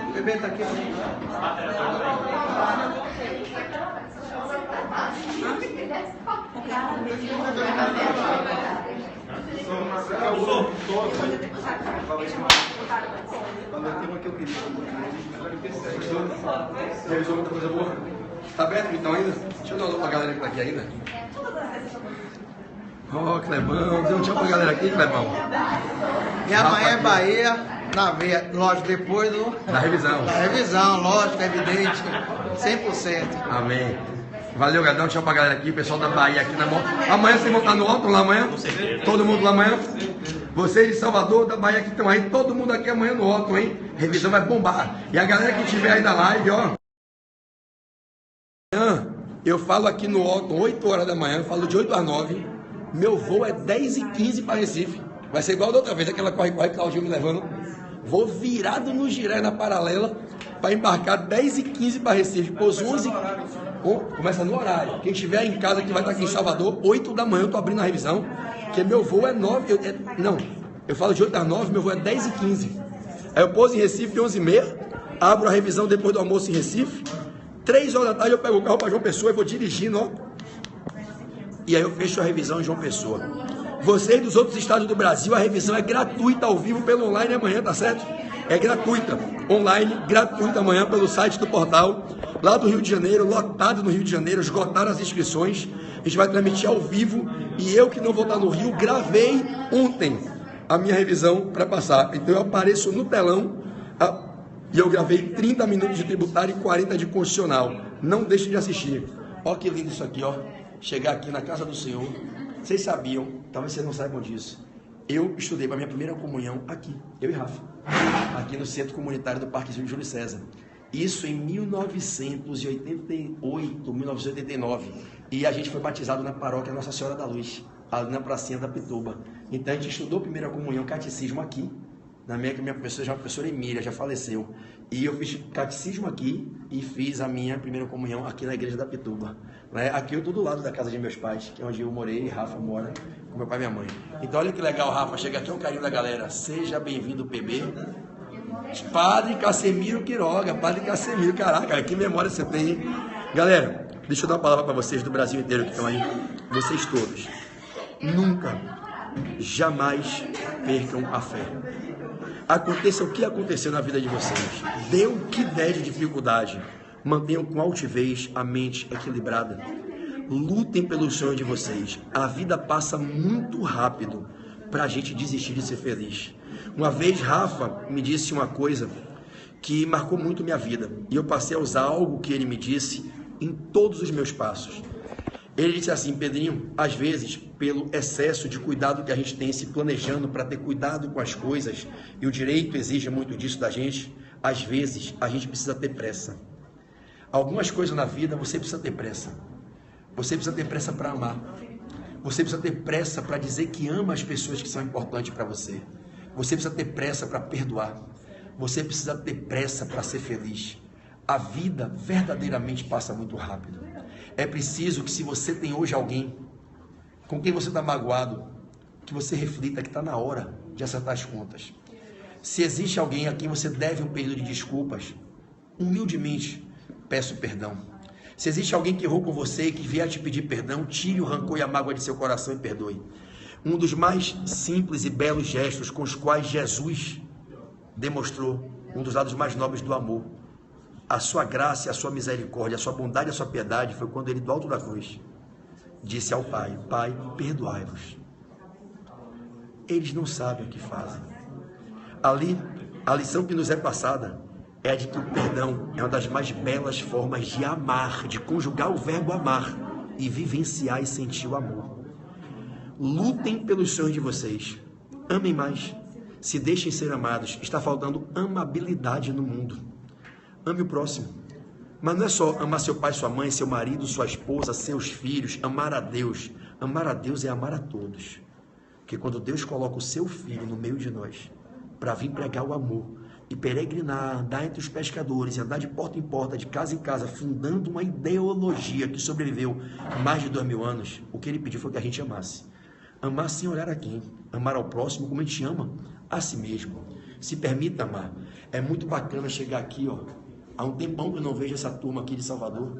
O bebê tá aqui. Revisou muita coisa boa? Tá aberto então ainda? Deixa eu dar uma pra galera que tá aqui ainda. Ó, Clebão, deu um tchau pra galera aqui, Clebão. E amanhã é Bahia, na veia, lógico, depois Da revisão. da revisão, lógico, evidente, 100%. Amém. Valeu, galera. Tchau pra galera aqui, o pessoal da Bahia aqui na moto. Amanhã vocês vão estar no Otton lá amanhã? Com certeza. Todo mundo lá amanhã? Vocês de Salvador, da Bahia que estão aí, todo mundo aqui amanhã no Otton, hein? Revisão vai bombar. E a galera que estiver aí na live, ó. Eu falo aqui no Otton, 8 horas da manhã, eu falo de 8 às 9. Meu voo é 10h15 para Recife. Vai ser igual da outra vez, aquela corre-corre que Claudinho me levando. Vou virado no Giré na paralela para embarcar 10h15 para Recife. Pôs 11. Começa no horário. Quem estiver em casa que vai estar aqui em Salvador, 8 da manhã eu tô abrindo a revisão. Porque meu voo é 9. Eu falo de 8 às 9, meu voo é 10h15. Aí eu pôs em Recife 11h30, abro a revisão depois do almoço em Recife. 3 horas da tarde eu pego o carro para João Pessoa e vou dirigindo, ó. E aí eu fecho a revisão em João Pessoa. Vocês dos outros estados do Brasil, a revisão é gratuita ao vivo pelo online amanhã, tá certo? É gratuita, online, gratuita amanhã pelo site do portal, lá do Rio de Janeiro, lotado no Rio de Janeiro, esgotaram as inscrições. A gente vai transmitir ao vivo e eu que não vou estar no Rio, gravei ontem a minha revisão para passar. Então eu apareço no telão e eu gravei 30 minutos de tributário e 40 de constitucional. Não deixe de assistir. Ó que lindo isso aqui, ó. Chegar aqui na casa do Senhor. Vocês sabiam, talvez vocês não saibam disso. Eu estudei para minha primeira comunhão aqui, eu e Rafa, aqui no Centro Comunitário do Parquezinho de Júlio César. Isso em 1988, 1989. E a gente foi batizado na paróquia Nossa Senhora da Luz, ali na pracinha da Pituba. Então a gente estudou primeira comunhão, catecismo aqui. Na minha professora, já a professora Emília, já faleceu. E eu fiz catecismo aqui e fiz a minha primeira comunhão aqui na igreja da Pituba. Aqui eu estou do lado da casa de meus pais, que é onde eu morei e Rafa mora com meu pai e minha mãe. Então olha que legal, Rafa, chega aqui, é um carinho da galera. Seja bem-vindo, PB. Padre Cassemiro Quiroga, Padre Cassemiro, caraca, que memória você tem, hein? Galera, deixa eu dar uma palavra para vocês do Brasil inteiro que estão aí. Vocês todos, nunca, jamais percam a fé. Aconteça o que aconteceu na vida de vocês, dê o que der de dificuldade, mantenham com altivez a mente equilibrada, lutem pelo sonho de vocês. A vida passa muito rápido para a gente desistir de ser feliz. Uma vez Rafa me disse uma coisa que marcou muito minha vida e eu passei a usar algo que ele me disse em todos os meus passos. Ele disse assim: Pedrinho, às vezes, pelo excesso de cuidado que a gente tem se planejando para ter cuidado com as coisas, e o direito exige muito disso da gente, às vezes a gente precisa ter pressa. Algumas coisas na vida você precisa ter pressa. Você precisa ter pressa para amar. Você precisa ter pressa para dizer que ama as pessoas que são importantes para você. Você precisa ter pressa para perdoar. Você precisa ter pressa para ser feliz. A vida verdadeiramente passa muito rápido. É preciso que, se você tem hoje alguém com quem você está magoado, que você reflita que está na hora de acertar as contas. Se existe alguém a quem você deve um pedido de desculpas, humildemente peço perdão. Se existe alguém que errou com você e que vier te pedir perdão, tire o rancor e a mágoa de seu coração e perdoe. Um dos mais simples e belos gestos com os quais Jesus demonstrou um dos lados mais nobres do amor, a sua graça, a sua misericórdia, a sua bondade e a sua piedade, foi quando ele, do alto da cruz, disse ao Pai: Pai, perdoai-vos. Eles não sabem o que fazem. Ali, a lição que nos é passada é a de que o perdão é uma das mais belas formas de amar, de conjugar o verbo amar e vivenciar e sentir o amor. Lutem pelos sonhos de vocês. Amem mais. Se deixem ser amados. Está faltando amabilidade no mundo. Ame o próximo. Mas não é só amar seu pai, sua mãe, seu marido, sua esposa, seus filhos. Amar a Deus. Amar a Deus é amar a todos. Porque quando Deus coloca o seu filho no meio de nós, para vir pregar o amor e peregrinar, andar entre os pescadores, andar de porta em porta, de casa em casa, fundando uma ideologia que sobreviveu mais de 2000 anos, o que ele pediu foi que a gente amasse. Amar sem olhar a quem. Amar ao próximo como a gente ama a si mesmo. Se permita amar. É muito bacana chegar aqui, ó. Há um tempão que eu não vejo essa turma aqui de Salvador.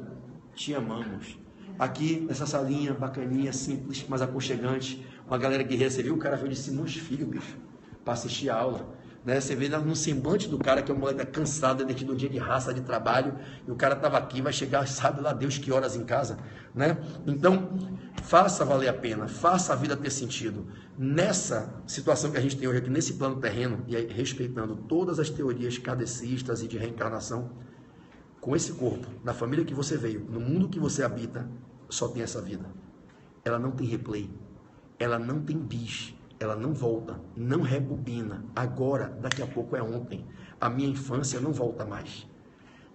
Te amamos. Aqui, nessa salinha bacaninha, simples, mas aconchegante. Uma galera guerreira. Você viu? O cara veio de Simões Filho, bicho, para assistir a aula. Né? Você vê no semblante do cara que é um moleque cansado, dentro de um dia de raça, de trabalho. E o cara estava aqui, vai chegar, sabe lá Deus que horas em casa. Né? Então, faça valer a pena. Faça a vida ter sentido. Nessa situação que a gente tem hoje aqui, nesse plano terreno, e aí, respeitando todas as teorias kardecistas e de reencarnação, com esse corpo, na família que você veio, no mundo que você habita, só tem essa vida. Ela não tem replay, ela não tem bis, ela não volta, não rebobina. Agora, daqui a pouco é ontem. A minha infância não volta mais.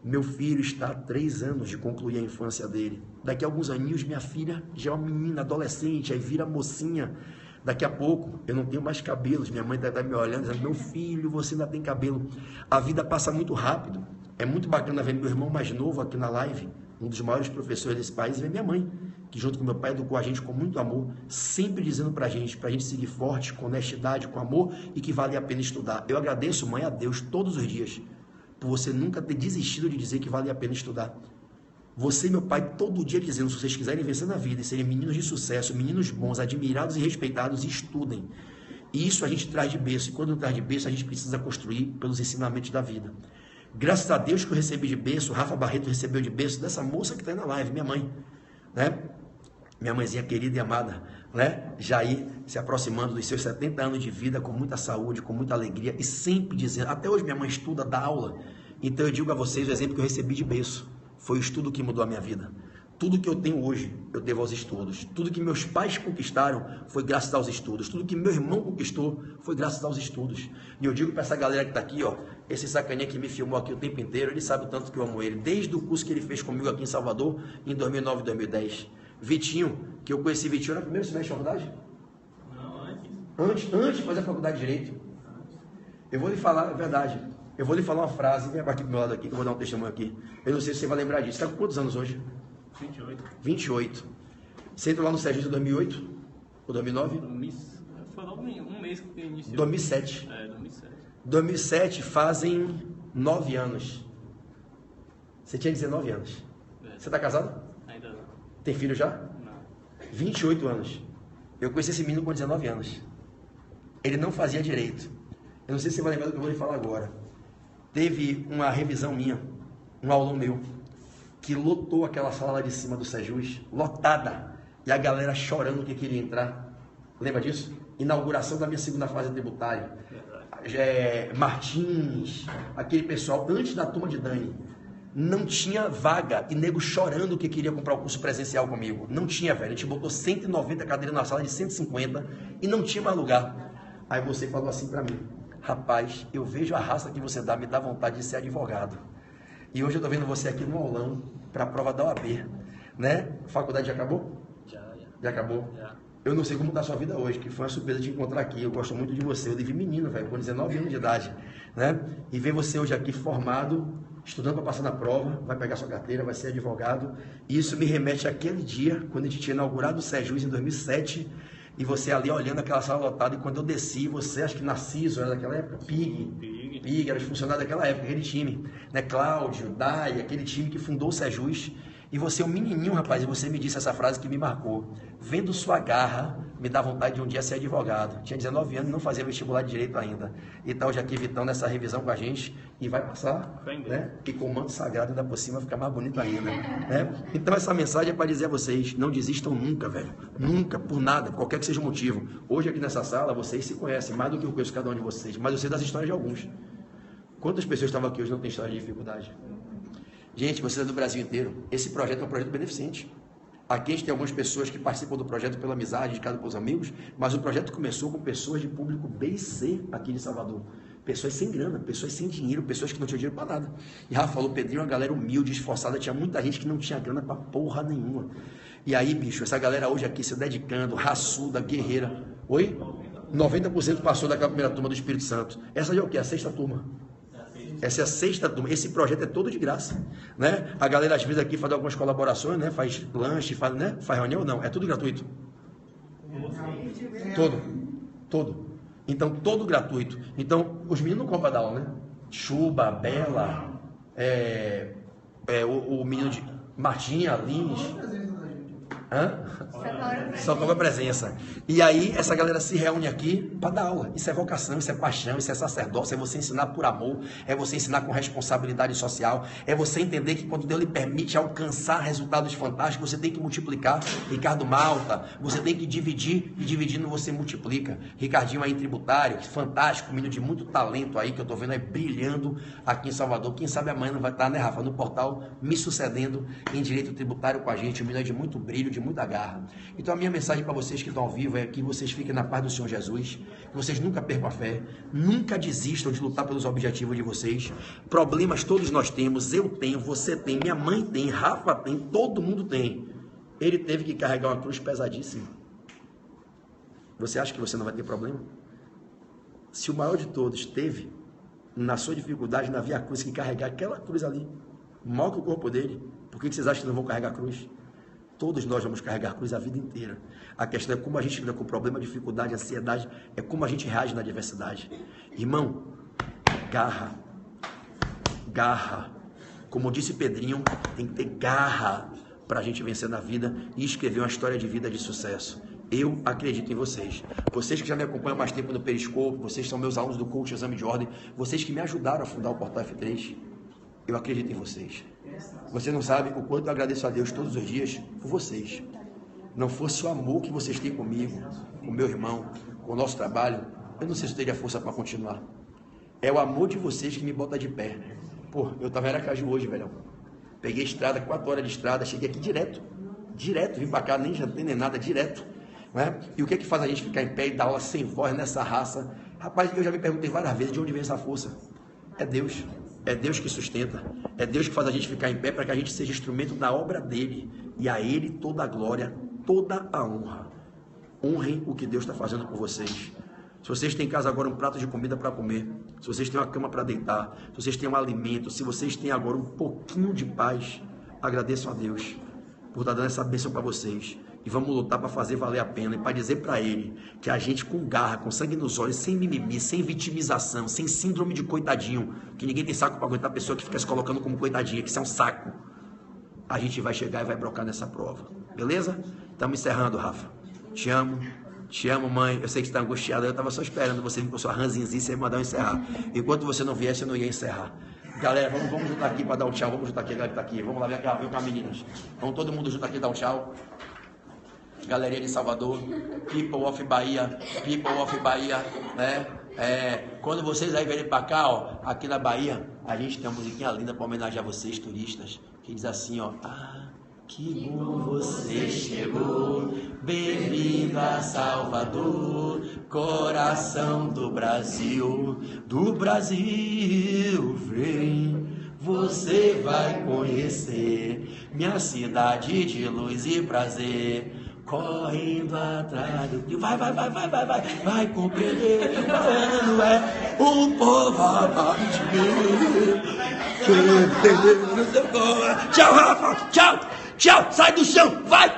Meu filho está há 3 anos de concluir a infância dele. Daqui a alguns aninhos, minha filha já é uma menina adolescente, aí vira mocinha. Daqui a pouco, eu não tenho mais cabelos. Minha mãe está me olhando, dizendo, meu filho, você ainda tem cabelo. A vida passa muito rápido. É muito bacana ver meu irmão mais novo aqui na live, um dos maiores professores desse país, e ver minha mãe, que junto com meu pai educou a gente com muito amor, sempre dizendo pra gente seguir forte, com honestidade, com amor, e que vale a pena estudar. Eu agradeço, mãe, a Deus todos os dias, por você nunca ter desistido de dizer que vale a pena estudar. Você e meu pai todo dia dizendo, se vocês quiserem vencer na vida e serem meninos de sucesso, meninos bons, admirados e respeitados, estudem. E isso a gente traz de berço, e quando traz de berço, a gente precisa construir pelos ensinamentos da vida. Graças a Deus que eu recebi de berço, Rafa Barreto recebeu de berço dessa moça que está aí na live, minha mãe, né? Minha mãezinha querida e amada, né? Jair, se aproximando dos seus 70 anos de vida, com muita saúde, com muita alegria, e sempre dizendo, até hoje minha mãe estuda, dá aula, então eu digo a vocês o exemplo que eu recebi de berço, foi o estudo que mudou a minha vida. Tudo que eu tenho hoje, eu devo aos estudos. Tudo que meus pais conquistaram foi graças aos estudos. Tudo que meu irmão conquistou foi graças aos estudos. E eu digo para essa galera que está aqui, ó, esse sacaninha que me filmou aqui o tempo inteiro, ele sabe o tanto que eu amo ele. Desde o curso que ele fez comigo aqui em Salvador, em 2009 e 2010. Vitinho, que eu conheci Vitinho no primeiro semestre de faculdade? Não, antes de fazer a faculdade de Direito. Eu vou lhe falar, é verdade. Eu vou lhe falar uma frase, vem aqui pro meu lado aqui, que eu vou dar um testemunho aqui. Eu não sei se você vai lembrar disso. Você está com quantos anos hoje? 28. Você entrou lá no Sérgio em 2008? Ou 2009? Foi logo um mês que iniciou. 2007. 2007. 2007 fazem 9 anos. Você tinha 19 anos. Você está casado? Ainda não. Tem filho já? Não. 28 anos. Eu conheci esse menino com 19 anos. Ele não fazia direito. Eu não sei se você vai lembrar do que eu vou lhe falar agora. Teve uma revisão minha, um aulão meu, que lotou aquela sala lá de cima do Sejus, lotada, e a galera chorando que queria entrar. Lembra disso? Inauguração da minha segunda fase tributária. Martins, aquele pessoal, antes da turma de Dani, não tinha vaga, e nego chorando que queria comprar o curso presencial comigo. Não tinha, velho. A gente botou 190 cadeiras na sala de 150 e não tinha mais lugar. Aí você falou assim pra mim, rapaz, eu vejo a raça que você dá, me dá vontade de ser advogado. E hoje eu estou vendo você aqui no aulão para a prova da OAB, né? A faculdade já acabou? Já acabou? Já. Eu não sei como está a sua vida hoje, que foi uma surpresa te encontrar aqui. Eu gosto muito de você. Eu devia menino, velho, com 19 anos de idade, né? E ver você hoje aqui formado, estudando para passar na prova, vai pegar sua carteira, vai ser advogado. E isso me remete àquele dia, quando a gente tinha inaugurado o Sejus em 2007, e você ali olhando aquela sala lotada, e quando eu desci, você, acho que Narciso, era daquela época, Pig, era os funcionários daquela época, aquele time, né? Cláudio, Dai, aquele time que fundou o Sejus, e você é um menininho, rapaz, e você me disse essa frase que me marcou, vendo sua garra, me dá vontade de um dia ser advogado. Tinha 19 anos, não fazia vestibular de direito ainda, e tá hoje aqui Vitão nessa revisão com a gente, e vai passar, né? E com o manto sagrado ainda por cima fica mais bonito ainda, né? Então essa mensagem é para dizer a vocês, não desistam nunca, velho, nunca, por nada, qualquer que seja o motivo. Hoje aqui nessa sala, vocês se conhecem, mais do que eu conheço cada um de vocês, mas eu sei das histórias de alguns. Quantas pessoas estavam aqui hoje não têm história de dificuldade? Gente, vocês é do Brasil inteiro. Esse projeto é um projeto beneficente. Aqui a gente tem algumas pessoas que participam do projeto pela amizade, indicado pelos amigos, mas o projeto começou com pessoas de público B e C aqui de Salvador. Pessoas sem grana, pessoas sem dinheiro, pessoas que não tinham dinheiro para nada. E Rafa falou, Pedrinho, uma galera humilde, esforçada, tinha muita gente que não tinha grana para porra nenhuma. E aí, bicho, essa galera hoje aqui se dedicando, raçuda, guerreira. Oi? 90% passou daquela primeira turma do Espírito Santo. Essa já é o quê? A 6ª turma. Essa é a 6ª turma. Esse projeto é todo de graça, né? A galera às vezes aqui faz algumas colaborações, né? Faz lanche, faz, né? Faz reunião, não. É tudo gratuito. Todo. Então, todo gratuito. Então, os meninos não compram da aula, né? Chuba, Bela, o menino de Martinha, Lins. Hã? Só com a presença. E aí, essa galera se reúne aqui para dar aula. Isso é vocação, isso é paixão, isso é sacerdócio, é você ensinar por amor, é você ensinar com responsabilidade social, é você entender que quando Deus lhe permite alcançar resultados fantásticos, você tem que multiplicar. Ricardo Malta, você tem que dividir, e dividindo você multiplica. Ricardinho aí, tributário, fantástico, menino de muito talento aí, que eu tô vendo aí brilhando aqui em Salvador. Quem sabe amanhã não vai estar, né, Rafa, no portal, me sucedendo em direito tributário com a gente, um menino de muito brilho, de muita garra. Então a minha mensagem para vocês que estão ao vivo é que vocês fiquem na paz do Senhor Jesus, que vocês nunca percam a fé, nunca desistam de lutar pelos objetivos de vocês. Problemas todos nós temos, eu tenho, você tem, minha mãe tem, Rafa tem, todo mundo tem. Ele teve que carregar uma cruz pesadíssima. Você acha que você não vai ter problema? Se o maior de todos teve, na sua dificuldade, na via cruz, que carregar aquela cruz ali, maior que o corpo dele, por que vocês acham que não vão carregar a cruz? Todos nós vamos carregar a cruz a vida inteira. A questão é como a gente lida com problema, dificuldade, ansiedade, é como a gente reage na adversidade. Irmão, garra. Garra. Como disse Pedrinho, tem que ter garra para a gente vencer na vida e escrever uma história de vida de sucesso. Eu acredito em vocês. Vocês que já me acompanham há mais tempo no Periscope, vocês são meus alunos do Coach Exame de Ordem, vocês que me ajudaram a fundar o Portal F3, eu acredito em vocês. Você não sabe o quanto eu agradeço a Deus todos os dias por vocês. Não fosse o amor que vocês têm comigo, com meu irmão, com o nosso trabalho, eu não sei se eu teria força para continuar. É o amor de vocês que me bota de pé. Pô, eu tava em Aracaju hoje, velho. Peguei estrada, 4 horas de estrada, cheguei aqui direto, vim para cá, nem jantei nem nada, direto. Né? E o que é que faz a gente ficar em pé e dar aula sem voz nessa raça? Rapaz, eu já me perguntei várias vezes de onde vem essa força. É Deus. É Deus que sustenta, é Deus que faz a gente ficar em pé para que a gente seja instrumento da obra dele, e a ele toda a glória, toda a honra. Honrem o que Deus está fazendo por vocês. Se vocês têm em casa agora um prato de comida para comer, se vocês têm uma cama para deitar, se vocês têm um alimento, se vocês têm agora um pouquinho de paz, agradeçam a Deus por estar dando essa bênção para vocês. E vamos lutar para fazer valer a pena e para dizer para ele que a gente com garra, com sangue nos olhos, sem mimimi, sem vitimização, sem síndrome de coitadinho, que ninguém tem saco para aguentar a pessoa que fica se colocando como coitadinha, que isso é um saco. A gente vai chegar e vai brocar nessa prova. Beleza? Estamos encerrando, Rafa. Te amo, mãe. Eu sei que você está angustiada, eu estava só esperando você vir com sua ranzinzice e mandar eu encerrar. Enquanto você não viesse, eu não ia encerrar. Galera, vamos juntar aqui para dar um tchau. Vamos juntar aqui, a galera que tá aqui. Vamos lá, vem cá, meninas. Vamos todo mundo junto aqui dar um tchau. Galerinha de Salvador, People of Bahia, né? Quando vocês aí virem pra cá, ó, aqui na Bahia, a gente tem uma musiquinha linda pra homenagear vocês, turistas, que diz assim, ó: ah, que bom você chegou, bem-vindo a Salvador, coração do Brasil, vem, você vai conhecer minha cidade de luz e prazer. Correndo atrás do Rio, vai compreender, quando é o povo abate. Tchau, Rafa, tchau, sai do chão, vai!